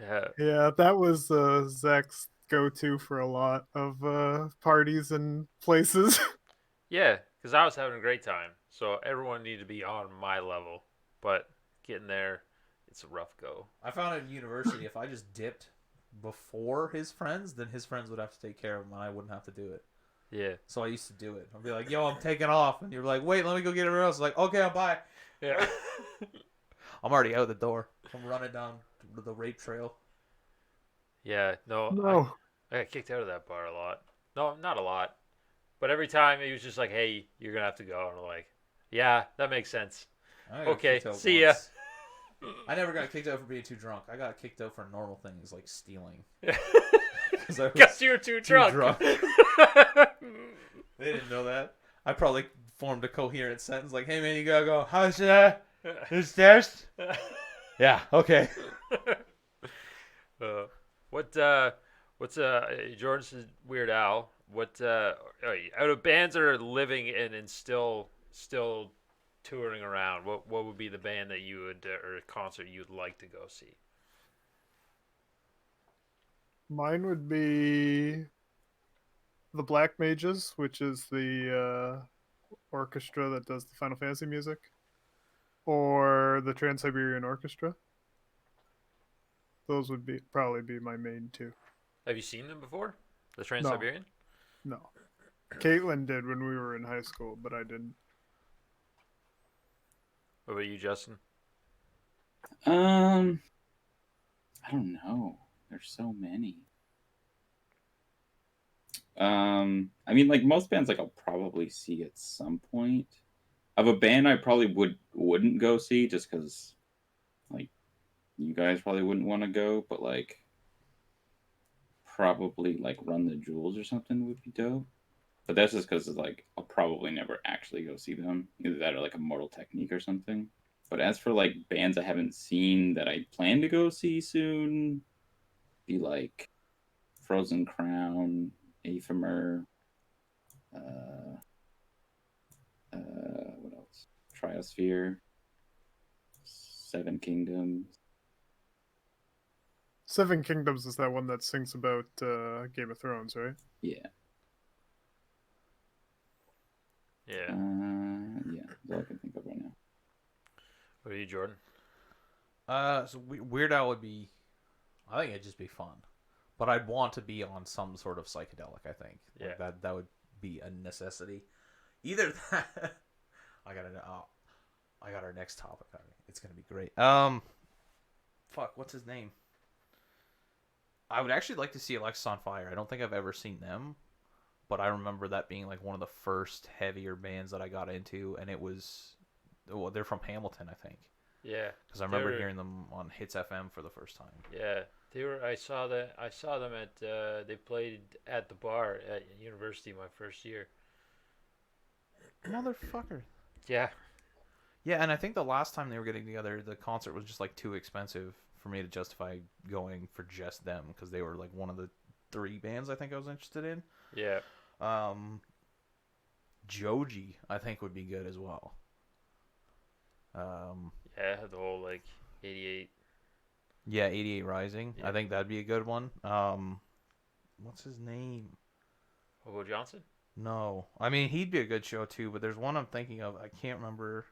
Yeah. Yeah, that was Zach's go-to for a lot of parties and places. Yeah, because I was having a great time. So everyone needed to be on my level. But getting there, it's a rough go. I found at university, if I just dipped before his friends, then his friends would have to take care of him, and I wouldn't have to do it. Yeah. So I used to do it. I'd be like, yo, I'm taking off. And you're like, wait, let me go get everyone else. Like, okay, I'm bye. Yeah. I'm already out the door. I'm running down the rape trail. Yeah. No. No. I got kicked out of that bar a lot. No, not a lot. But every time he was just like, hey, you're going to have to go. And I'm like, yeah, that makes sense. I got Okay, kicked out see ya. once. I never got kicked out for being too drunk. I got kicked out for normal things like stealing. 'Cause I was Because you were too drunk. drunk. They didn't know that. I probably formed a coherent sentence like, hey man, you gotta go, how's that? Who's stairs? Yeah, okay. What's Jordan said Weird Al? What out of bands that are living and still touring around? What would be the band that you would or a concert you'd like to go see? Mine would be the Black Mages, which is the orchestra that does the Final Fantasy music, or the Trans-Siberian Orchestra. Those would probably be my main two. Have you seen them before? The Trans-Siberian? No. Caitlin did when we were in high school, but I didn't. What about you, Justin? I don't know. There's so many. I mean, like most bands, like I'll probably see at some point. Of a band, I probably wouldn't go see just because, like, you guys probably wouldn't want to go. But like, probably like Run the Jewels or something would be dope. But that's just because like I'll probably never actually go see them. Either that or like Immortal Technique or something. But as for like bands I haven't seen that I plan to go see soon, be like Frozen Crown, Aphemer, uh, what else? Triosphere, Seven Kingdoms. Seven Kingdoms is that one that sings about Game of Thrones, right? Yeah. Yeah. Yeah, that's all I can think of right now. What are you, Jordan? So Weird Al would be, I think it'd just be fun, but I'd want to be on some sort of psychedelic. I think, Yeah. like that would be a necessity. Either that, I got our next topic. It's gonna be great. Fuck, what's his name? I would actually like to see Alexis on Fire. I don't think I've ever seen them, but I remember that being like one of the first heavier bands that I got into, and it was, well, they're from Hamilton, I think. Yeah. Because I remember They're- hearing them on Hits FM for the first time. Yeah. They were. I saw them at. They played at the bar at university my first year. Motherfucker. Yeah. Yeah, and I think the last time they were getting together, the concert was just like too expensive for me to justify going for just them because they were like one of the 3 bands I think I was interested in. Yeah. Joji, I think would be good as well. Yeah. The whole like 88. Yeah, 88 Rising. Yeah. I think that'd be a good one. What's his name? Hobo Johnson. No, I mean he'd be a good show too. But there's one I'm thinking of. I can't remember.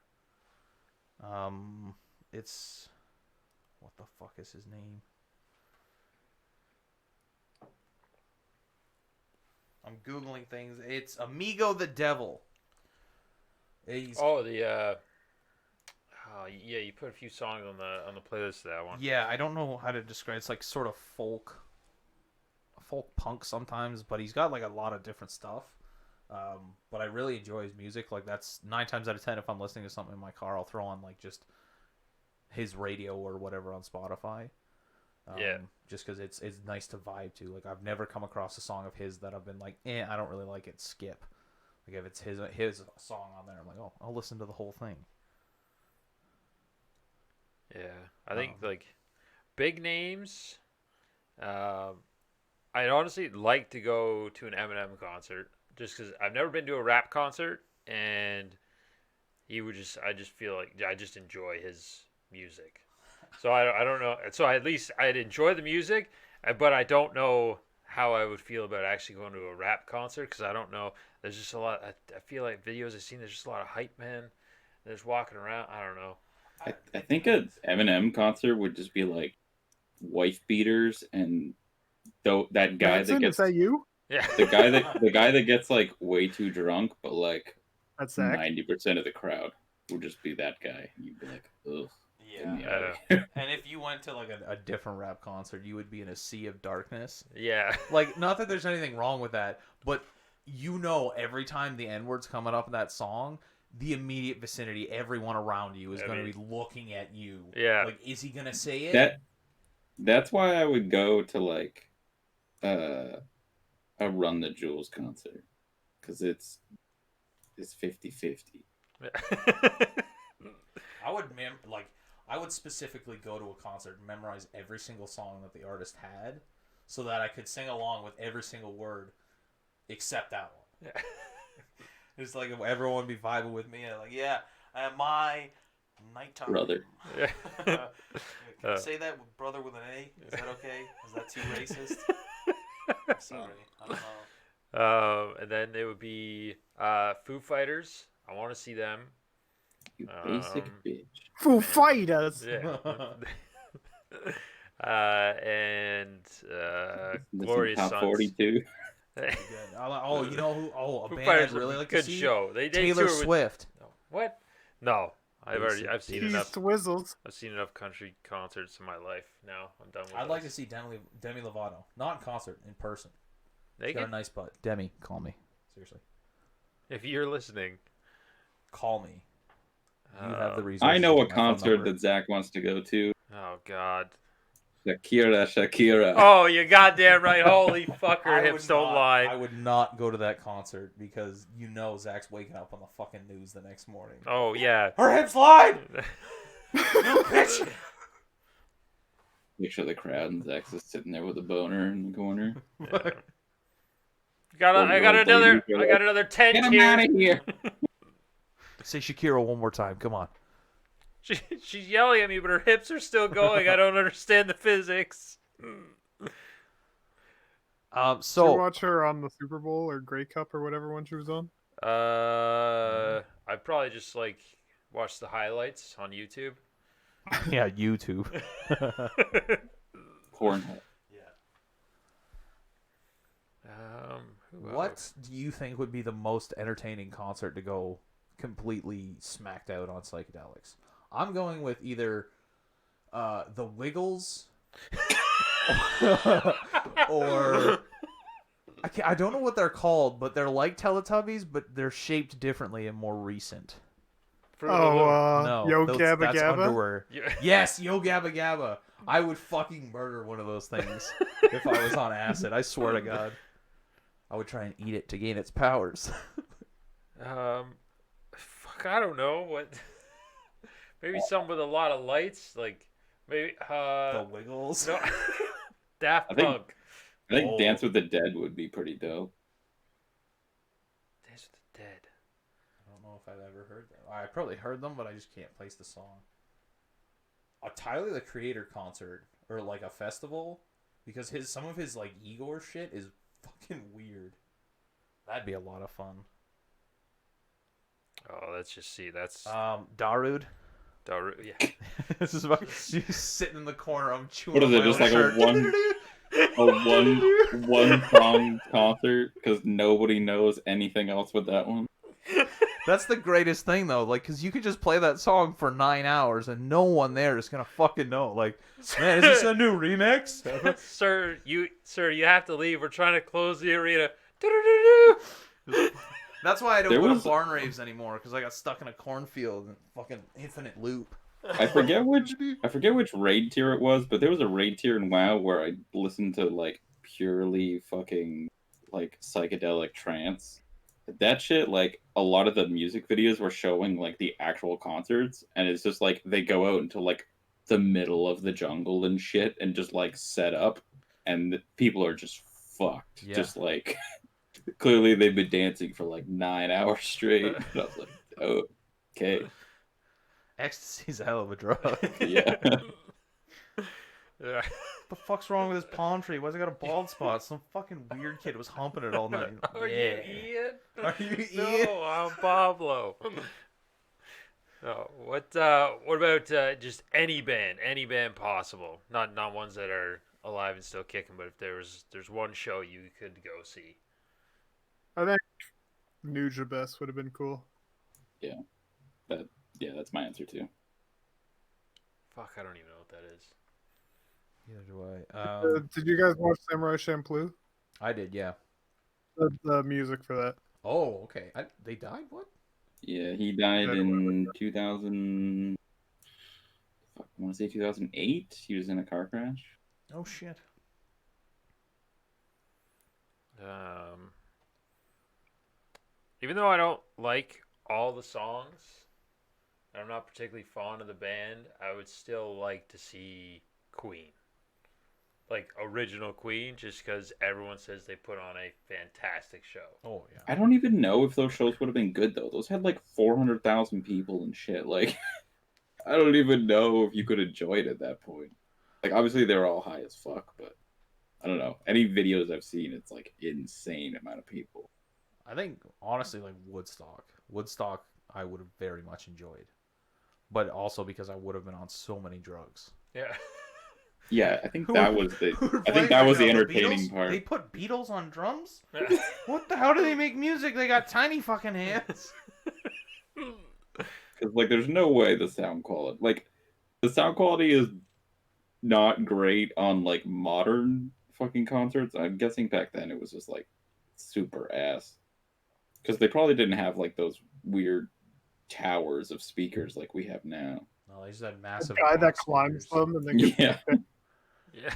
It's what the fuck is his name? I'm googling things. It's Amigo the Devil. He's, Oh, the. Oh, yeah. You put a few songs on the playlist of that one. yeah, I don't know how to describe. It's like sort of folk punk sometimes, but he's got like a lot of different stuff. But I really enjoy his music. Like that's 9 times out of 10, if I'm listening to something in my car, I'll throw on like just his radio or whatever on Spotify. Yeah. Just because it's nice to vibe to. Like I've never come across a song of his that I've been like, I don't really like it. Skip. Like if it's his song on there, I'm like, oh, I'll listen to the whole thing. Yeah, I think like big names. I'd honestly like to go to an Eminem concert just because I've never been to a rap concert, and I just feel like I just enjoy his music. So I don't know. So at least I'd enjoy the music, but I don't know how I would feel about actually going to a rap concert because I don't know. There's just a lot. I feel like videos I've seen. There's just a lot of hype men. They're just walking around. I don't know. I think a Eminem concert would just be like wife beaters and that guy Manson, that gets is that you? Yeah. the guy that gets like way too drunk, but like That's Zach. 90% of the crowd would just be that guy. You'd be like, ugh. get me out of Yeah. here. And if you went to like a different rap concert, you would be in a sea of darkness. Yeah. Like, not that there's anything wrong with that, but every time the N-word's coming up in that song, the immediate vicinity, everyone around you is I going to mean- be looking at you. Yeah. Like, is he going to say it? That's why I would go to like a Run the Jewels concert because it's 50-50. I would specifically go to a concert and memorize every single song that the artist had so that I could sing along with every single word except that one. Yeah. Just like if everyone would be vibing with me, and like, my nighttime Brother. Yeah. Can I say that with brother with an A? Is that okay? Is that too racist? I'm sorry. I don't know. And then it would be Foo Fighters. I want to see them. You basic Um, bitch. Foo Fighters. Yeah. And Listen, Glorious top Sons. 42. Good. Oh, you know who? Oh, a Foo band Fighters I'd really would like be to good see. show. They Taylor toured with- Swift. What? No, I've seen He's enough. Twizzles. I've seen enough country concerts in my life. Now I'm done with. I'd like to those. see Demi Lovato, not in concert, in person. She's got a Naked? nice butt. Demi, call me. Seriously, If you're listening, call me. You have the reason. I know a concert that Zach wants to go to. Oh God, Shakira. Oh, you goddamn right. Holy fucker, I hips would don't not- lie. I would not go to that concert because you know Zach's waking up on the fucking news the next morning. Oh, yeah. Her hips lied! You bitch! Picture the crowd and Zach's just sitting there with a boner in the corner. I got Four-year-old another. lady. I got another tent Get him here. out of here! Say Shakira one more time. Come on. She's yelling at me, but her hips are still going. I don't understand the physics. Did you So watch her on the Super Bowl or Grey Cup or whatever one she was on? I probably just like watch the highlights on YouTube. yeah, YouTube. Pornhub. Who What else? do you think would be the most entertaining concert to go completely smacked out on psychedelics? I'm going with either the Wiggles or I don't know what they're called, but they're like Teletubbies, but they're shaped differently and more recent. Fruit of the Loom. No, Yo those- Gabba that's Gabba? underwear. Yeah. Yes, Yo Gabba Gabba. I would fucking murder one of those things if I was on acid. I swear to God. I would try and eat it to gain its powers. Fuck, I don't know what. Maybe some with a lot of lights, like maybe The Wiggles. no, Daft I think- Punk. I think Oh. Dance with the Dead would be pretty dope. Dance with the Dead. I don't know if I've ever heard them. I probably heard them, but I just can't place the song. A Tyler the Creator concert or like a festival, because some of his like Igor shit is fucking weird. That'd be a lot of fun. Oh, let's just see. That's Darude. yeah. This is about you sitting in the corner. I'm chewing. What on is it, my just own like a shirt. one song concert because nobody knows anything else but that one. That's the greatest thing though, like, cause you could just play that song for 9 hours and no one there is gonna fucking know. Like, man, is this a new remix? sir, you have to leave. We're trying to close the arena. Do-do-do-do. That's why I don't There go was- to barn raves anymore, because I got stuck in a cornfield and fucking infinite loop. I forget which raid tier it was, but there was a raid tier in WoW where I listened to like purely fucking like psychedelic trance. That shit, like a lot of the music videos were showing like the actual concerts, and it's just like they go out into like the middle of the jungle and shit and just like set up, and the people are just fucked. Yeah. Just like clearly they've been dancing for like 9 hours straight. And I was like, oh, okay. Ecstasy's a hell of a drug. Yeah. Yeah. What the fuck's wrong with this palm tree? Why's it got a bald spot? Some fucking weird kid was humping it all night. Are you Ian? Are you Ian? No, I'm Pablo. No, what about just any band possible? Not ones that are alive and still kicking, but if there's one show you could go see. I think Nujabes would have been cool. Yeah, that's my answer too. Fuck, I don't even know what that is. Neither do I. Did you guys watch Samurai Champloo? I did, yeah. The music for that. Oh, okay. They died? What? Yeah, he died in 2000. Fuck, I want to say 2008. He was in a car crash. Oh, shit. Even though I don't like all the songs, and I'm not particularly fond of the band, I would still like to see Queen. Like original Queen, just because everyone says they put on a fantastic show. Oh, yeah. I don't even know if those shows would have been good though. Those had like 400,000 people and shit. Like, I don't even know if you could enjoy it at that point. Like, obviously they're all high as fuck, but I don't know. Any videos I've seen, it's like insane amount of people. I think, honestly, like Woodstock. Woodstock, I would have very much enjoyed. But also because I would have been on so many drugs. Yeah. Yeah, I think Who that were- was the. who were I think playing that right was the now? entertaining Beatles? part. They put Beatles on drums? What the hell do they make music? They got tiny fucking hands. Because like, there's no way the sound quality, like, the sound quality is not great on like modern fucking concerts. I'm guessing back then it was just like super ass. Because they probably didn't have like those weird towers of speakers like we have now. No, they just had The massive. guy that box climbs speakers. them and then gets Yeah, Yeah.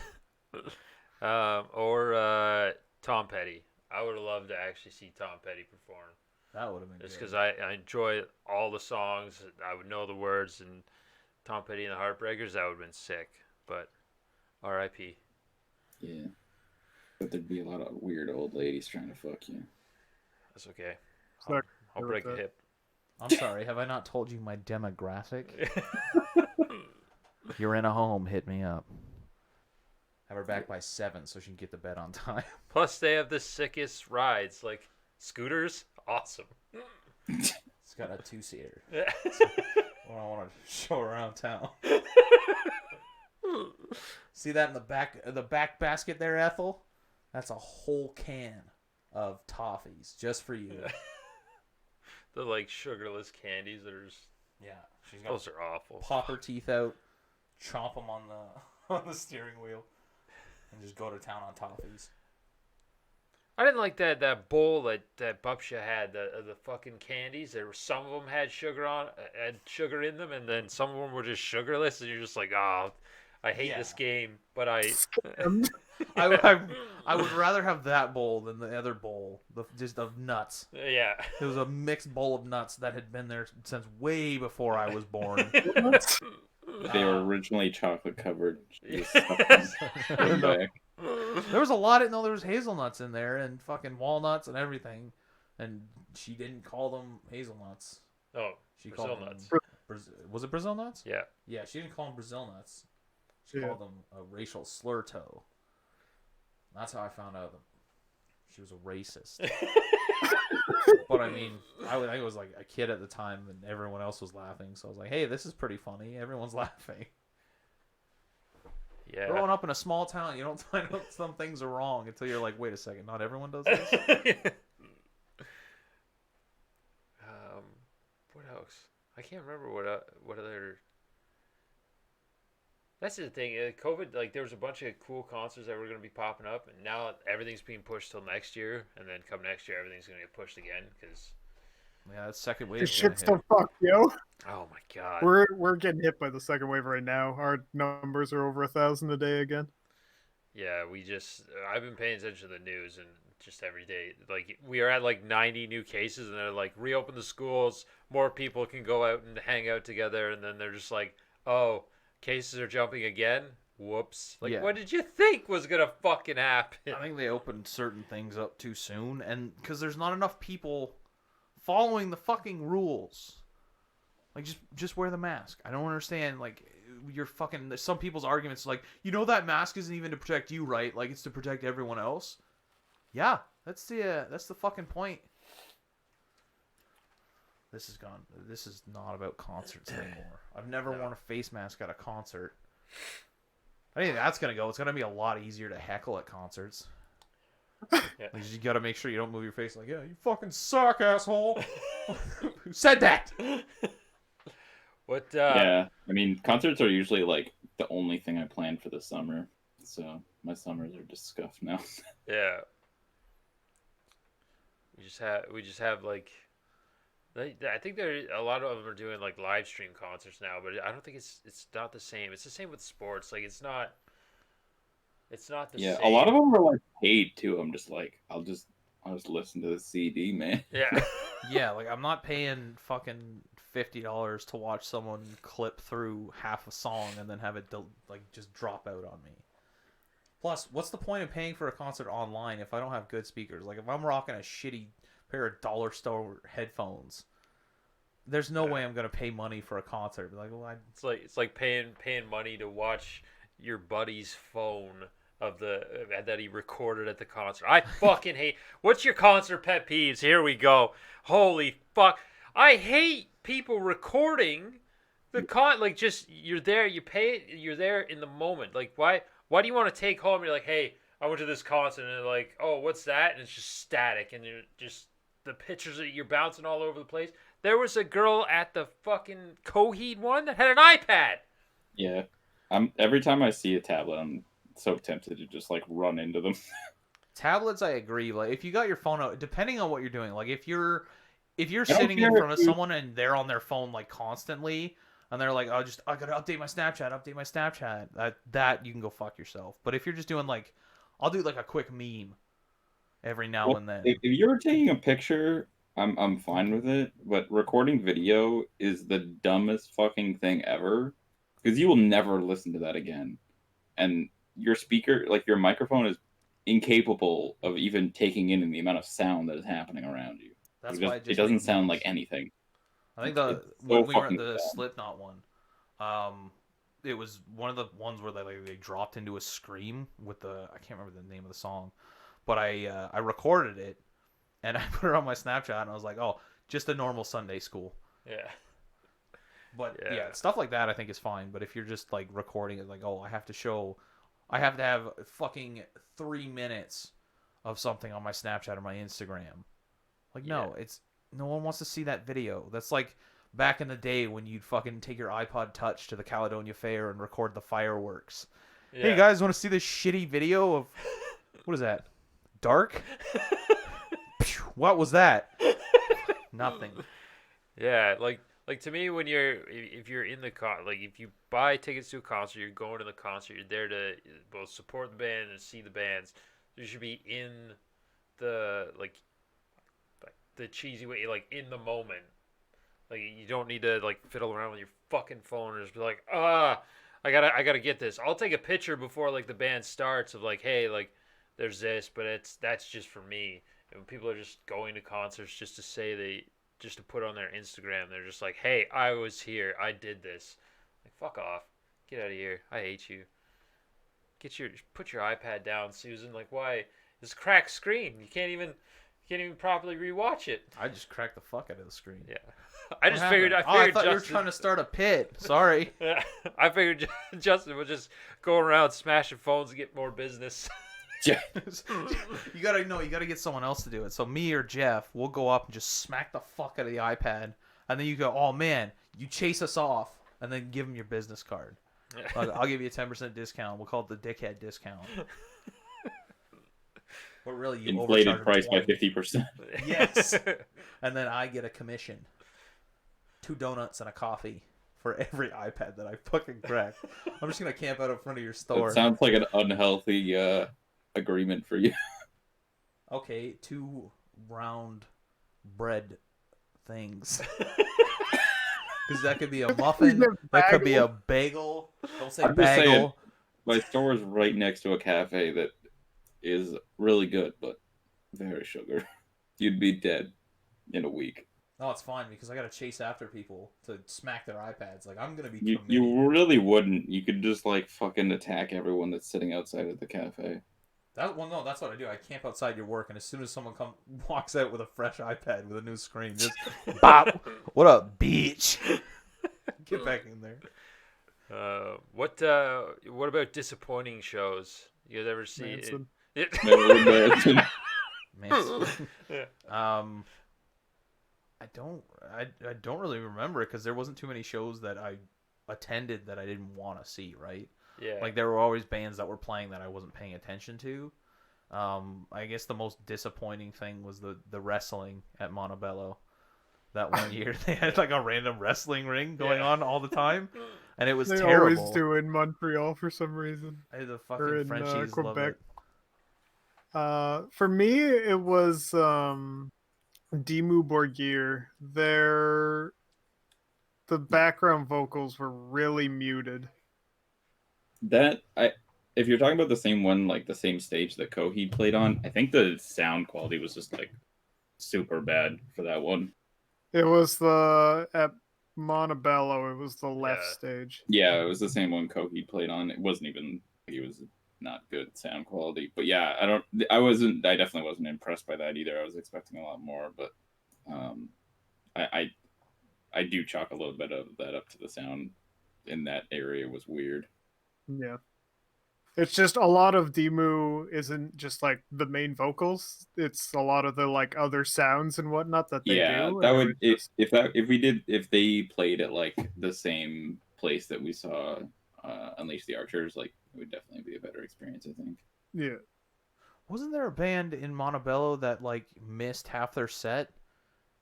Or Tom Petty. I would have loved to actually see Tom Petty perform. That would have been Just good. because I enjoy all the songs. I would know the words. And Tom Petty and the Heartbreakers, that would have been sick. But R.I.P. Yeah. But there'd be a lot of weird old ladies trying to fuck you. That's okay. Sorry, I'll with break a that. hip. I'm sorry, have I not told you my demographic? You're in a home, hit me up. Have her back by 7 so she can get to bed on time. Plus, they have the sickest rides. Like, scooters. Awesome. It's got a 2-seater. Well, I want to show around town. See that in the back basket there, Ethel? That's a whole can of toffees just for you. The, like, sugarless candies that are just... Yeah, she's got Those are awful. pop her teeth out, chomp them on the steering wheel, and just go to town on toffees. I didn't like that bowl that Bubsha had, the fucking candies. There were some of them had sugar in them, and then some of them were just sugarless, and you're just like, oh, I hate this game, but I would rather have that bowl than the other bowl, just of nuts. yeah. It was a mixed bowl of nuts that had been there since way before I was born. They were originally chocolate covered. Just stuffed back. There was a lot of there was hazelnuts in there and fucking walnuts and everything, and she didn't call them hazelnuts. Oh, She Brazil called nuts. them was it Brazil nuts? Yeah. Yeah, she didn't call them Brazil nuts. She Yeah. called them a racial slur toe. That's how I found out that she was a racist. But I mean, I was like a kid at the time, and everyone else was laughing. So I was like, "Hey, this is pretty funny. Everyone's laughing." Yeah. Growing up in a small town, you don't find out some things are wrong until you're like, "Wait a second, not everyone does this." What else? I can't remember what other. That's the thing. COVID, like, there was a bunch of cool concerts that were going to be popping up, and now everything's being pushed till next year, and then come next year, everything's going to get pushed again because. Yeah, that second wave. This is gonna shit's hit. still fucked, yo. Oh my god. We're getting hit by the second wave right now. Our numbers are over 1,000 a day again. Yeah, I've been paying attention to the news and just every day. Like, we are at like 90 new cases, and they're like, reopen the schools, more people can go out and hang out together, and then they're just like, oh, cases are jumping again? Whoops. Like, Yeah. what did you think was gonna fucking happen? I think they opened certain things up too soon, and because there's not enough people following the fucking rules. Like, just wear the mask. I don't understand. Like, you're fucking. Some people's arguments like, that mask isn't even to protect you, right? Like, it's to protect everyone else. Yeah, that's the fucking point. This is not about concerts anymore. I've never worn a face mask at a concert. I think that's gonna go. It's gonna be a lot easier to heckle at concerts. Yeah. Like, you gotta make sure you don't move your face like, yeah, you fucking suck, asshole. Who said that? What? Yeah, I mean, concerts are usually like the only thing I plan for the summer. So my summers are just scuffed now. Yeah. We just have like. I think a lot of them are doing like live stream concerts now, but I don't think it's not the same. It's the same with sports. Like, it's not the Yeah, same. a lot of them are like paid too. I'm just like, I'll just listen to the CD, man. Yeah. Yeah, like, I'm not paying fucking $50 to watch someone clip through half a song and then have it just drop out on me. Plus, what's the point of paying for a concert online if I don't have good speakers? Like, if I'm rocking a shitty pair of dollar store headphones, there's no way I'm gonna pay money for a concert. Be like, well, It's like paying money to watch your buddy's phone of that he recorded at the concert. I fucking hate. What's your concert pet peeves? Here we go. Holy fuck! I hate people recording the like, just, you're there, you pay it, you're there in the moment. Like, why do you want to take home? You're like, hey, I went to this concert, and they're like, oh, what's that? And it's just static, and you're just the pictures that you're bouncing all over the place. There was a girl at the fucking Coheed one that had an iPad. Yeah, every time I see a tablet, I'm so tempted to just like run into them. tablets, I agree. Like, if you got your phone out, depending on what you're doing, like if you're don't sitting in care front of if you- someone and they're on their phone like constantly, and they're like, "Oh, just I gotta update my Snapchat. That you can go fuck yourself." But if you're just doing like, I'll do like a quick meme every now Well, and then. if you're taking a picture, I'm fine with it. But recording video is the dumbest fucking thing ever, because you will never listen to that again. And your speaker, like your microphone, is incapable of even taking in the amount of sound that is happening around you. That's It why just it doesn't make sound memes. like anything. I think It's when so we were at fucking the sad. Slipknot one, it was one of the ones where they dropped into a scream with the I can't remember the name of the song, but I recorded it and I put it on my Snapchat and I was like, oh, just a normal Sunday school. Yeah. But Yeah. yeah, stuff like that I think is fine. But if you're just like recording it, like, oh, I have to have fucking 3 minutes of something on my Snapchat or my Instagram. Like, no, no one wants to see that video. That's like back in the day when you'd fucking take your iPod Touch to the Caledonia Fair and record the fireworks. Hey Yeah. guys, want to see this shitty video of what is that? Dark? Phew, what was that? Nothing. Yeah, like to me, when if you're in the like if you buy tickets to a concert, you're going to the concert, you're there to both support the band and see the bands. You should be in the like the cheesy way, like in the moment. Like you don't need to like fiddle around with your fucking phone and just be like, I gotta get this. I'll take a picture before like the band starts of like, hey, like there's this, but that's just for me. And when people are just going to concerts just to say just to put on their Instagram, they're just like, hey, I was here, I did this. Like fuck off, get out of here. I hate you. Put your iPad down, Susan. Like why? This cracked screen. You can't even properly rewatch it. I just cracked the fuck out of the screen. Yeah. I What figured happened? I thought you were Justin, trying to start a pit. Sorry. Yeah, I figured Justin would just go around smashing phones and get more business. You gotta get someone else to do it. So me or Jeff, we'll go up and just smack the fuck out of the iPad, and then you go, "Oh man, you chase us off," and then give him your business card. I'll give you a 10% discount. We'll call it the dickhead discount. But really, you Inflated overcharge price by 20. 50%. Yes. And then I get a commission. 2 donuts and a coffee for every iPad that I fucking crack. I'm just gonna camp out in front of your store. It sounds like an unhealthy agreement for you. Okay, 2 round bread things. Because that could be a muffin. That could be a bagel. Don't say I'm just saying. bagel. My store is right next to a cafe that is really good, but very sugar. You'd be dead in a week. No, it's fine because I gotta chase after people to smack their iPads. Like I'm gonna be. You really wouldn't. You could just like fucking attack everyone that's sitting outside of the cafe. No, that's what I do. I camp outside your work, and as soon as someone walks out with a fresh iPad with a new screen, just bop. What up, bitch? Get back in there. What about disappointing shows? You guys ever see Manson. it? Never imagined. Man, Yeah. I don't really remember it because there wasn't too many shows that I attended that I didn't want to see. Right. Yeah. Like there were always bands that were playing that I wasn't paying attention to. I guess the most disappointing thing was the wrestling at Montebello. That one year they had like a random wrestling ring going on all the time, and it was They terrible. always do in Montreal for some reason. Hey, the Or fucking in Frenchies love Quebec. it. For me, it was Dimmu Borgir. The background vocals were really muted. If you're talking about the same one, like the same stage that Coheed played on, I think the sound quality was just like super bad for that one. It was at Montebello. It was the left Yeah. stage. Yeah, it was the same one Coheed played on. It was not good sound quality. But yeah, I definitely wasn't impressed by that either. I was expecting a lot more, but I do chalk a little bit of that up to the sound in that area was weird. Yeah. It's just a lot of Dimmu isn't just like the main vocals. It's a lot of the like other sounds and whatnot that they Yeah, do. that and would it was just- if they played at like the same place that we saw Unleash the Archers, like it would definitely be a better experience, I think. yeah. Wasn't there a band in Montebello that like missed half their set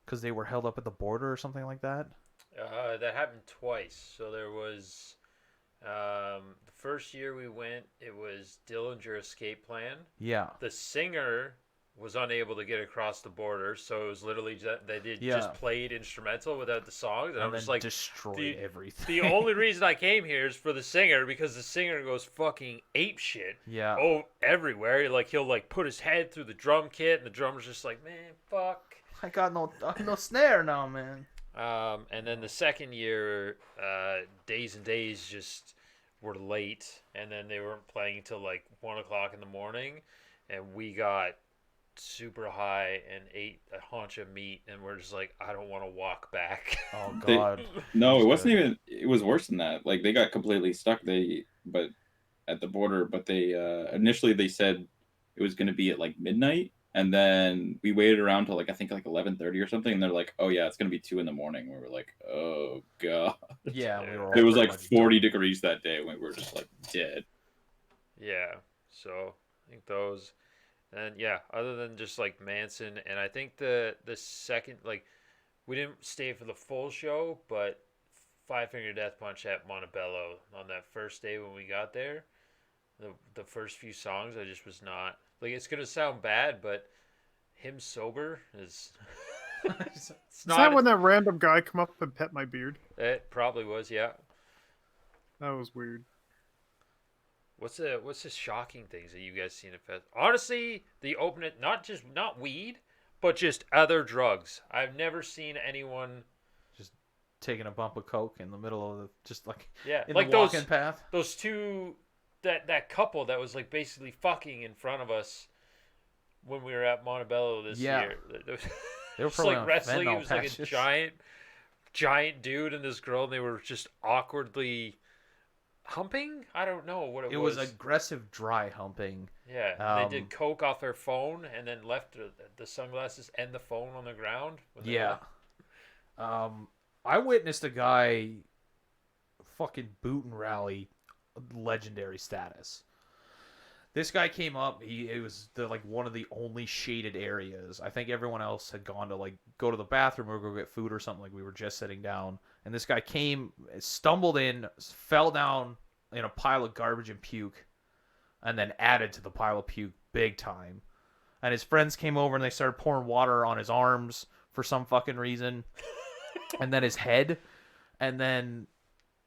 because they were held up at the border or something like that? That happened twice. So there was the first year we went, it was Dillinger Escape Plan. Yeah. The singer was unable to get across the border, so it was literally they did Yeah. just played instrumental without the songs, and I'm And just then like, destroyed the- everything. the only reason I came here is for the singer because the singer goes fucking ape shit. Yeah. Oh, everywhere. Like he'll like put his head through the drum kit, and the drummer's just like, man, fuck. I got no snare now, man. And then the second year, Days and Days just were late, and then they weren't playing till like 1 o'clock in the morning, and we got super high and ate a haunch of meat, and we're just like, I don't want to walk back. Oh They- God. No, it That's wasn't good. even. It was worse than that. Like they got completely stuck. But at the border, but they initially they said it was going to be at like midnight, and then we waited around till like I think like 11:30 or something, and they're like, "Oh yeah, it's going to be 2 in the morning." We were like, "Oh god!" Yeah, we were all It was pretty like much 40 degrees that day, and we were just like dead. Yeah, so I think those, and yeah, other than just like Manson, and I think the second, like, we didn't stay for the full show, but Five Finger Death Punch at Montebello on that first day when we got there, the first few songs I just was not like, it's gonna sound bad, but him sober is it's Is not. that when that random guy come up and pet my beard? It probably was, yeah. That was weird. What's the shocking things that you guys seen at fest? Honestly, the open it not weed, but just other drugs. I've never seen anyone. taking a bump of coke in the middle of the just like Yeah, in like the walking those path. those two that couple that was like basically fucking in front of us when we were at Montebello this Yeah. year. They were Just probably like on wrestling. It fentanyl was like a patches. giant dude and this girl, and they were just awkwardly humping. I don't know what it It was aggressive dry humping. Yeah, they did coke off their phone and then left the sunglasses and the phone on the ground. when they Yeah. left. I witnessed a guy fucking boot and rally legendary status. This guy came up. It was like one of the only shaded areas. I think everyone else had gone to like go to the bathroom or go get food or something. Like we were just sitting down, and this guy came, stumbled in, fell down in a pile of garbage and puke, and then added to the pile of puke big time. And his friends came over and they started pouring water on his arms for some fucking reason, and then his head, and then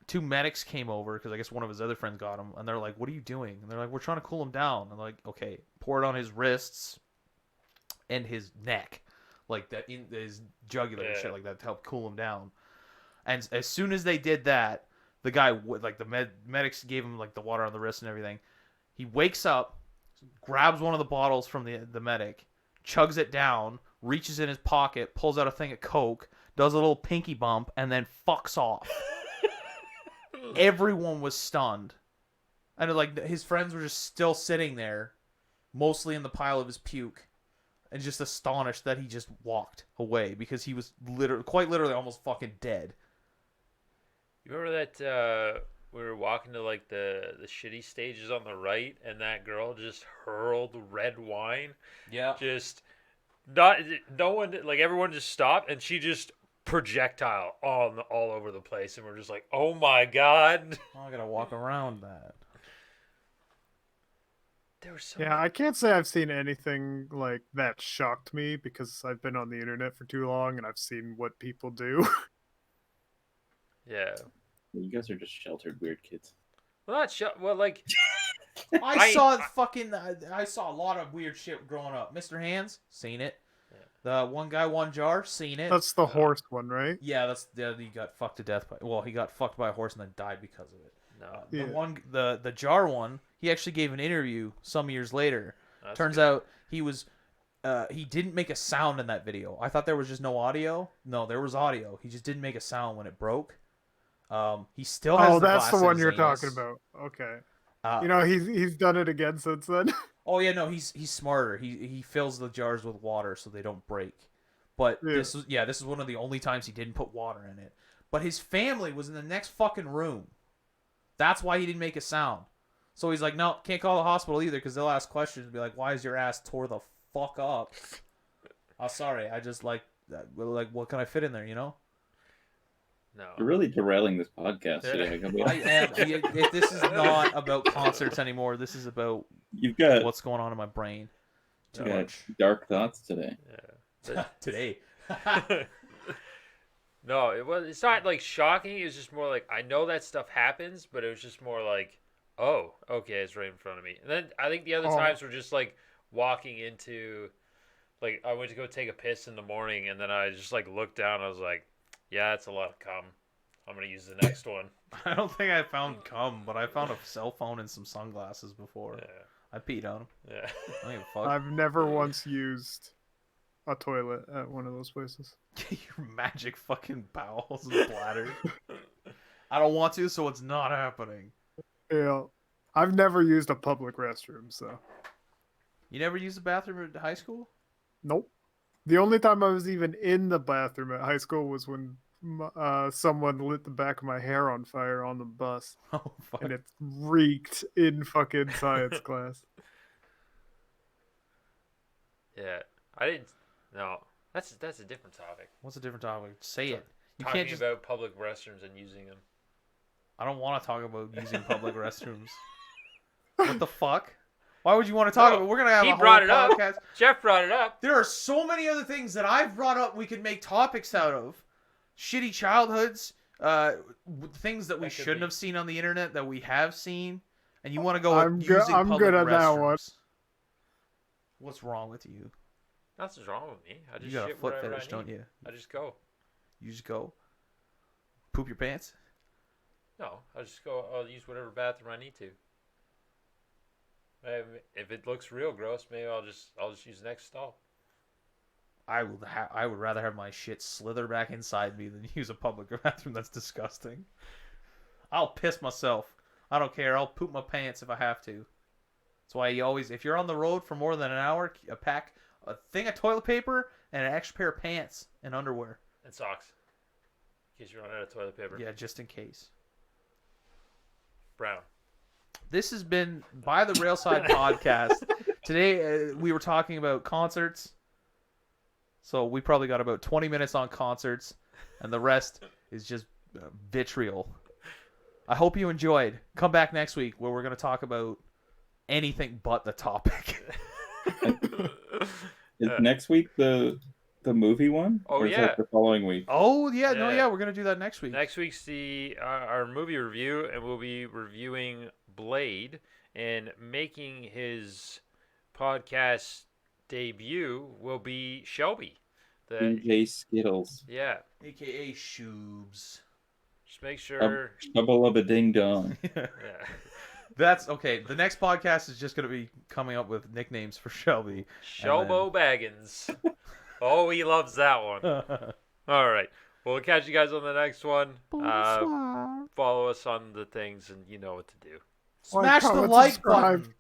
two medics came over because I guess one of his other friends got him, and they're like, "What are you doing?" And they're like, "We're trying to cool him down." And they're like, "Okay." Pour it on his wrists and his neck, like that, in his jugular and Yeah. shit like that to help cool him down. And as soon as they did that, the guy like the medics gave him like the water on the wrist and everything. He wakes up, grabs one of the bottles from the medic, chugs it down, reaches in his pocket, pulls out a thing of Coke, does a little pinky bump, and then fucks off. Everyone was stunned, and like his friends were just still sitting there, mostly in the pile of his puke, and just astonished that he just walked away because he was quite literally almost fucking dead. You remember that we were walking to like the shitty stages on the right, and that girl just hurled red wine. Yeah. Just no one, like, everyone just stopped, and she just projectile all over the place, and we're just like, oh my god. I gotta walk around that. There was so Yeah, I can't say I've seen anything like that shocked me because I've been on the internet for too long and I've seen what people do. yeah. You guys are just sheltered weird kids. Well, not well, like, I saw a lot of weird shit growing up. Mr. Hands, seen it. The One Guy One Jar, seen it. That's the horse one, right? Yeah, he got fucked to death by. Well, he got fucked by a horse and then died because of it. no. Yeah. The jar one, he actually gave an interview some years later. That's Turns good. out he didn't make a sound in that video. I thought there was just no audio. No, there was audio. He just didn't make a sound when it broke. He still has Oh, that's the glass in one his you're anus. talking about. Okay. Uh, You know, he's done it again since then. Oh yeah, no, he's smarter. He fills the jars with water so they don't break. But Yeah. this is one of the only times he didn't put water in it. But his family was in the next fucking room. That's why he didn't make a sound. So he's like, no, can't call the hospital either because they'll ask questions and be like, why is your ass tore the fuck up? Oh, sorry, I just like what can I fit in there, you know? No. You're really derailing this podcast Yeah. today. I gotta be I honest. am. If this is not about concerts anymore. This is about You've got, what's going on in my brain. Too you got much. dark thoughts today. Yeah. Today. No, it's not like shocking. It was just more like I know that stuff happens, but it was just more like, oh, okay, it's right in front of me. And then I think the other Oh. times were just like walking into, like I went to go take a piss in the morning, and then I just like looked down. I was like, yeah, that's a lot of cum. I'm gonna use the next one. I don't think I found cum, but I found a cell phone and some sunglasses before. Yeah, I peed on them. yeah. I don't give a fuck. I've never once used a toilet at one of those places. Your magic fucking bowels and bladder. I don't want to, so it's not happening. Yeah, I've never used a public restroom, so You never used the bathroom at high school? nope. The only time I was even in the bathroom at high school was when someone lit the back of my hair on fire on the bus, Oh fuck. and it reeked in fucking science class. Yeah, I didn't. No, that's a different topic. What's a different topic? Say it. You Talking can't just. about public restrooms and using them. I don't want to talk about using public restrooms. What the fuck? Why would you want to talk No, about? We're gonna have he a whole brought it up. podcast. Jeff brought it up. There are so many other things that I've brought up we could make topics out of. Shitty childhoods, things that we That could shouldn't be. have seen on the internet that we have seen, and you want to go I'm with go- using I'm public good at that one. restrooms. What's wrong with you? Nothing's wrong with me. I just You got a shit foot wherever fetish, I don't need. you? I just go. You just go poop your pants. No, I just go. I'll use whatever bathroom I need to. If it looks real gross, maybe I'll just use the next stall. I would rather have my shit slither back inside me than use a public bathroom. That's disgusting. I'll piss myself. I don't care. I'll poop my pants if I have to. That's why you always, if you're on the road for more than an hour, a thing of toilet paper and an extra pair of pants and underwear. And socks. In case you run out of toilet paper. Yeah, just in case. Brown. This has been By the Railside Podcast. Today we were talking about concerts. So we probably got about 20 minutes on concerts, and the rest is just vitriol. I hope you enjoyed. Come back next week where we're going to talk about anything but the topic. Is next week the movie one? Oh, or is yeah. that the following week? Oh, yeah. No, Yeah. yeah. We're going to do that next week. Next week's the our movie review, and we'll be reviewing Blade, and making his podcast debut will be Shelby. DJ Skittles. Yeah, AKA Shoobs. just make sure. Double of a ding dong. Yeah. That's okay. The next podcast is just going to be coming up with nicknames for Shelby. Shelbo Baggins. Oh, he loves that one. All right. Well, we'll catch you guys on the next one. Follow us on the things, and you know what to do. Smash the comment, like subscribe. button.